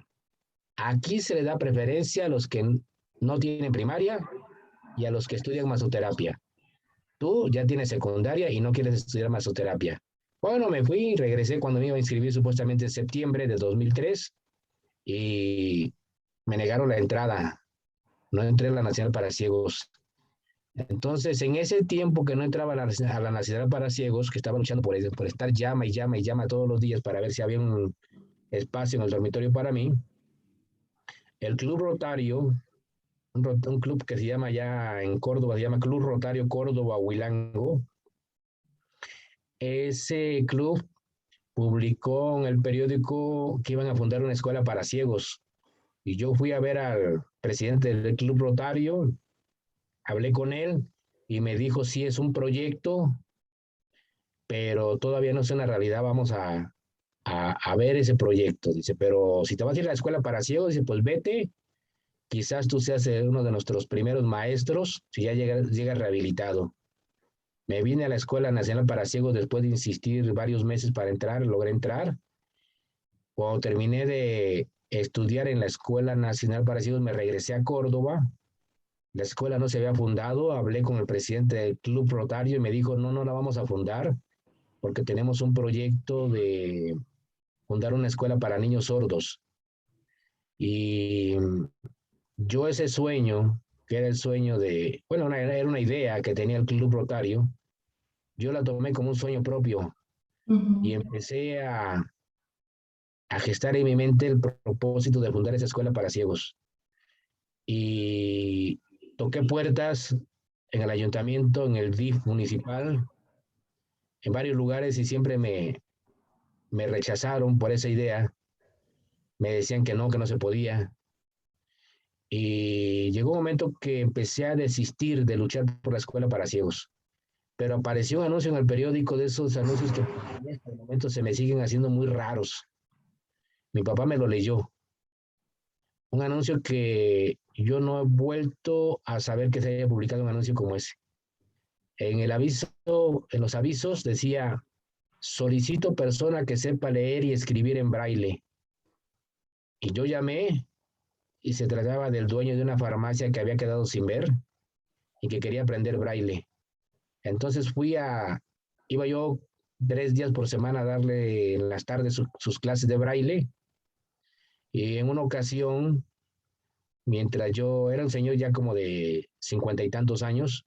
aquí se le da preferencia a los que no tienen primaria y a los que estudian masoterapia. Tú ya tienes secundaria y no quieres estudiar masoterapia. Bueno, me fui y regresé cuando me iba a inscribir supuestamente en septiembre de 2003 y me negaron la entrada. No entré a la Nacional para Ciegos. Entonces, en ese tiempo que no entraba a la Nacional para Ciegos, que estaba luchando por estar llama y llama y llama todos los días para ver si había un espacio en el dormitorio para mí, el Club Rotario, un club que se llama ya en Córdoba, se llama Club Rotario Córdoba Huilango, ese club publicó en el periódico que iban a fundar una escuela para ciegos. Y yo fui a ver al presidente del Club Rotario, hablé con él y me dijo, sí, es un proyecto, pero todavía no es una realidad, vamos a ver ese proyecto. Dice, pero si te vas a ir a la escuela para ciegos, dice, pues vete, quizás tú seas uno de nuestros primeros maestros si ya llegas rehabilitado. Me vine a la Escuela Nacional para Ciegos después de insistir varios meses para entrar, logré entrar. Cuando terminé de estudiar en la Escuela Nacional para Ciegos, me regresé a Córdoba. La escuela no se había fundado, hablé con el presidente del Club Rotario y me dijo, no, no la vamos a fundar porque tenemos un proyecto de fundar una escuela para niños sordos. Y yo ese sueño, que era el sueño de, bueno, era una idea que tenía el Club Rotario, yo la tomé como un sueño propio y empecé a gestar en mi mente el propósito de fundar esa escuela para ciegos. Y toqué puertas en el ayuntamiento, en el DIF municipal, en varios lugares y siempre me rechazaron por esa idea. Me decían que no se podía. Y llegó un momento que empecé a desistir de luchar por la escuela para ciegos. Pero apareció un anuncio en el periódico, de esos anuncios que en este momento se me siguen haciendo muy raros. Mi papá me lo leyó. Un anuncio que yo no he vuelto a saber que se haya publicado un anuncio como ese. En el aviso, en los avisos decía, solicito persona que sepa leer y escribir en braille. Y yo llamé y se trataba del dueño de una farmacia que había quedado sin ver y que quería aprender braille. Entonces iba yo 3 días por semana a darle en las tardes sus clases de braille. Y en una ocasión, mientras yo era un señor ya como de 50 y tantos años,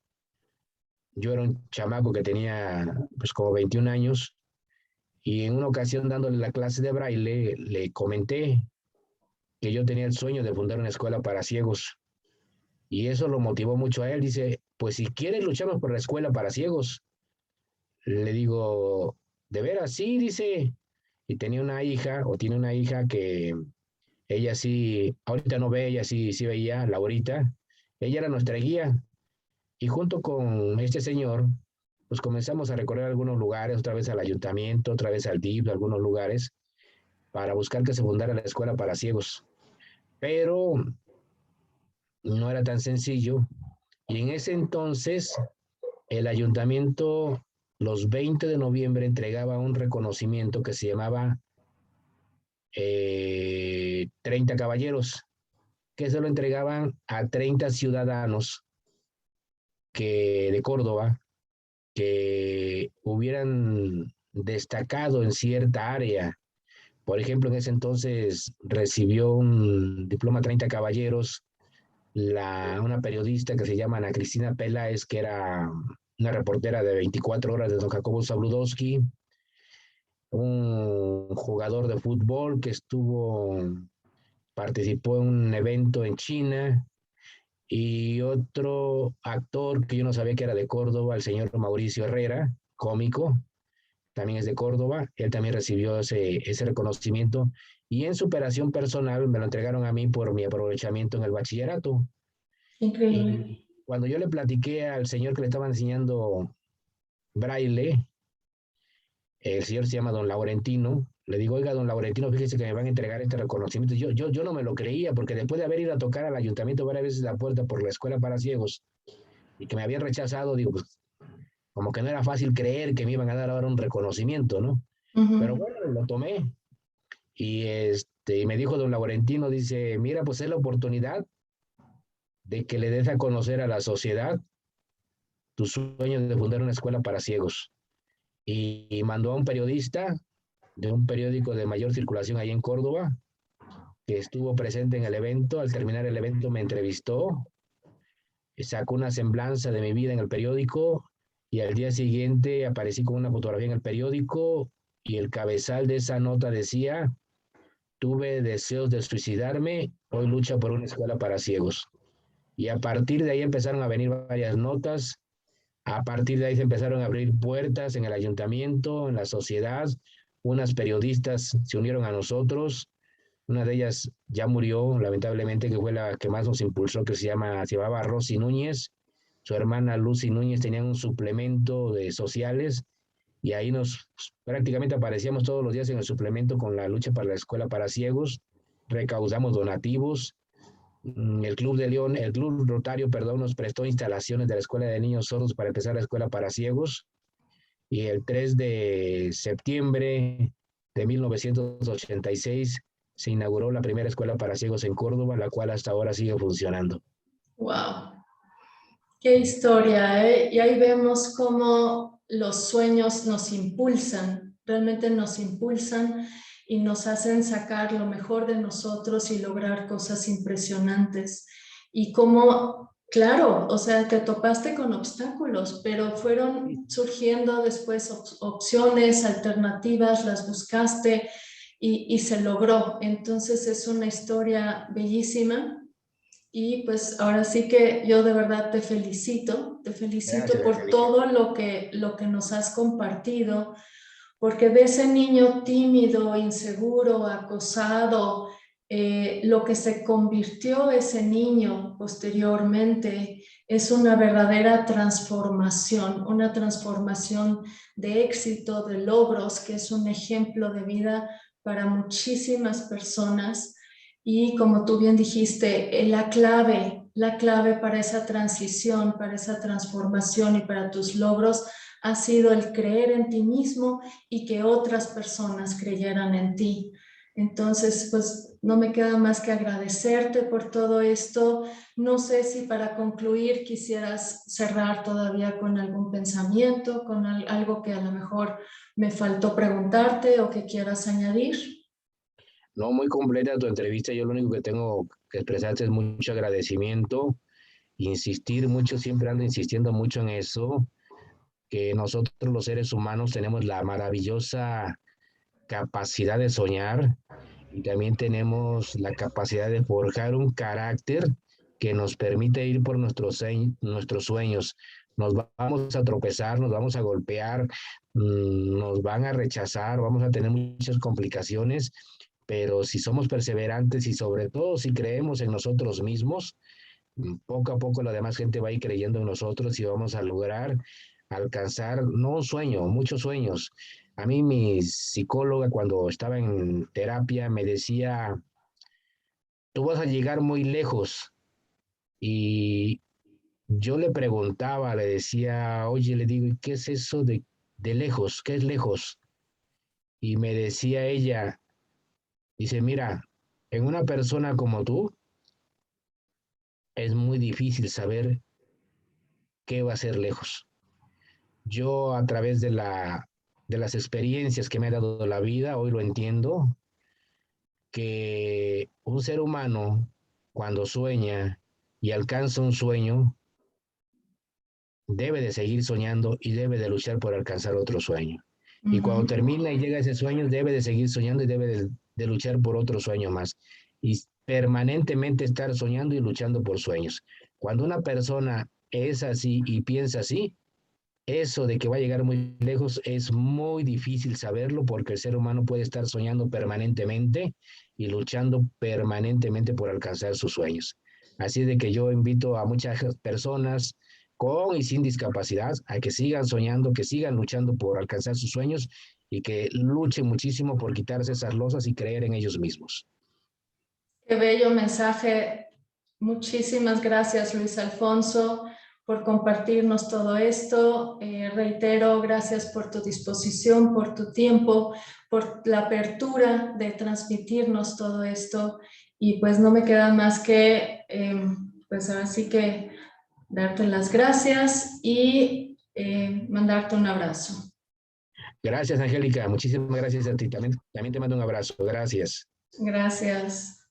yo era un chamaco que tenía pues como 21 años, y en una ocasión dándole la clase de braille, le comenté que yo tenía el sueño de fundar una escuela para ciegos. Y eso lo motivó mucho a él. Dice, pues si quieres luchamos por la escuela para ciegos. Le digo, ¿de veras? Sí, dice. Y tenía una hija, o tiene una hija que ella sí, ahorita no ve, ella sí, sí veía, Laurita. Ella era nuestra guía. Y junto con este señor, pues comenzamos a recorrer algunos lugares, otra vez al ayuntamiento, otra vez al DIF, algunos lugares, para buscar que se fundara la escuela para ciegos. Pero no era tan sencillo. Y en ese entonces, el ayuntamiento, los 20 de noviembre, entregaba un reconocimiento que se llamaba 30 caballeros, que se lo entregaban a 30 ciudadanos de Córdoba que hubieran destacado en cierta área. Por ejemplo, en ese entonces recibió un diploma 30 caballeros una periodista que se llama Ana Cristina Peláez, que era una reportera de 24 horas de don Jacobo Zabludowski, un jugador de fútbol que participó en un evento en China, y otro actor que yo no sabía que era de Córdoba, el señor Mauricio Herrera, cómico, también es de Córdoba. Él también recibió ese reconocimiento, y en superación personal me lo entregaron a mí por mi aprovechamiento en el bachillerato. Increíble. Y cuando yo le platiqué al señor que le estaba enseñando braille, el señor se llama don Laurentino, le digo, oiga, don Laurentino, fíjese que me van a entregar este reconocimiento. Yo no me lo creía, porque después de haber ido a tocar al ayuntamiento varias veces la puerta por la escuela para ciegos y que me habían rechazado, digo, pues como que no era fácil creer que me iban a dar ahora un reconocimiento, ¿no? Pero bueno, lo tomé. Y me dijo don Laurentino, dice, mira, pues es la oportunidad de que le des a conocer a la sociedad tu sueño de fundar una escuela para ciegos. Y mandó a un periodista de un periódico de mayor circulación ahí en Córdoba, que estuvo presente en el evento. Al terminar el evento me entrevistó, sacó una semblanza de mi vida en el periódico, y al día siguiente aparecí con una fotografía en el periódico, y el cabezal de esa nota decía, tuve deseos de suicidarme, hoy lucha por una escuela para ciegos. Y a partir de ahí empezaron a venir varias notas. A partir de ahí se empezaron a abrir puertas en el ayuntamiento, en la sociedad. Unas periodistas se unieron a nosotros. Una de ellas ya murió, lamentablemente, que fue la que más nos impulsó, que se llamaba Rosy Núñez. Su hermana Lucy Núñez tenían un suplemento de sociales, y ahí prácticamente aparecíamos todos los días en el suplemento con la lucha para la escuela para ciegos. Recaudamos donativos, El Club Rotario, perdón, nos prestó instalaciones de la Escuela de Niños Sordos para empezar la escuela para ciegos. Y el 3 de septiembre de 1986 se inauguró la primera escuela para ciegos en Córdoba, la cual hasta ahora sigue funcionando. Wow, qué historia, ¿eh? Y ahí vemos cómo los sueños nos impulsan, realmente nos impulsan y nos hacen sacar lo mejor de nosotros y lograr cosas impresionantes. Y cómo, claro, o sea, te topaste con obstáculos, pero fueron surgiendo después opciones, alternativas, las buscaste y se logró. Entonces es una historia bellísima. Y pues ahora sí que yo de verdad te felicito Gracias, por Angélica. todo lo que nos has compartido, porque de ese niño tímido, inseguro, acosado, lo que se convirtió ese niño posteriormente es una verdadera transformación, una transformación de éxito, de logros, que es un ejemplo de vida para muchísimas personas. Y como tú bien dijiste, la clave para esa transición, para esa transformación y para tus logros ha sido el creer en ti mismo y que otras personas creyeran en ti. Entonces, pues no me queda más que agradecerte por todo esto. No sé si para concluir quisieras cerrar todavía con algún pensamiento, con algo que a lo mejor me faltó preguntarte o que quieras añadir. No, muy completa tu entrevista. Yo lo único que tengo que expresarte es mucho agradecimiento, insistir mucho, siempre ando insistiendo mucho en eso, que nosotros los seres humanos tenemos la maravillosa capacidad de soñar y también tenemos la capacidad de forjar un carácter que nos permite ir por nuestros sueños. Nos vamos a tropezar, nos vamos a golpear, nos van a rechazar, vamos a tener muchas complicaciones, pero si somos perseverantes y sobre todo si creemos en nosotros mismos, poco a poco la demás gente va a ir creyendo en nosotros y vamos a lograr alcanzar, no un sueño, muchos sueños. A mí mi psicóloga cuando estaba en terapia me decía, tú vas a llegar muy lejos. Y yo le preguntaba, le decía, oye, le digo, ¿y qué es eso de lejos? ¿Qué es lejos? Y me decía ella, dice, mira, en una persona como tú es muy difícil saber qué va a ser lejos. Yo a través de las experiencias que me ha dado la vida, hoy lo entiendo, que un ser humano cuando sueña y alcanza un sueño, debe de seguir soñando y debe de luchar por alcanzar otro sueño. Y cuando Ujú. termina y llega ese sueño, debe de seguir soñando y debe de luchar por otro sueño más. Y permanentemente estar soñando y luchando por sueños. Cuando una persona es así y piensa así, eso de que va a llegar muy lejos es muy difícil saberlo porque el ser humano puede estar soñando permanentemente y luchando permanentemente por alcanzar sus sueños. Así de que yo invito a muchas personas con y sin discapacidad a que sigan soñando, que sigan luchando por alcanzar sus sueños y que luchen muchísimo por quitarse esas losas y creer en ellos mismos. Qué bello mensaje. Muchísimas gracias, Luis Alfonso, por compartirnos todo esto. Reitero, gracias por tu disposición, por tu tiempo, por la apertura de transmitirnos todo esto. Y pues no me queda más que, pues ahora sí que darte las gracias y mandarte un abrazo. Gracias, Angélica. Muchísimas gracias a ti. También te mando un abrazo. Gracias. Gracias.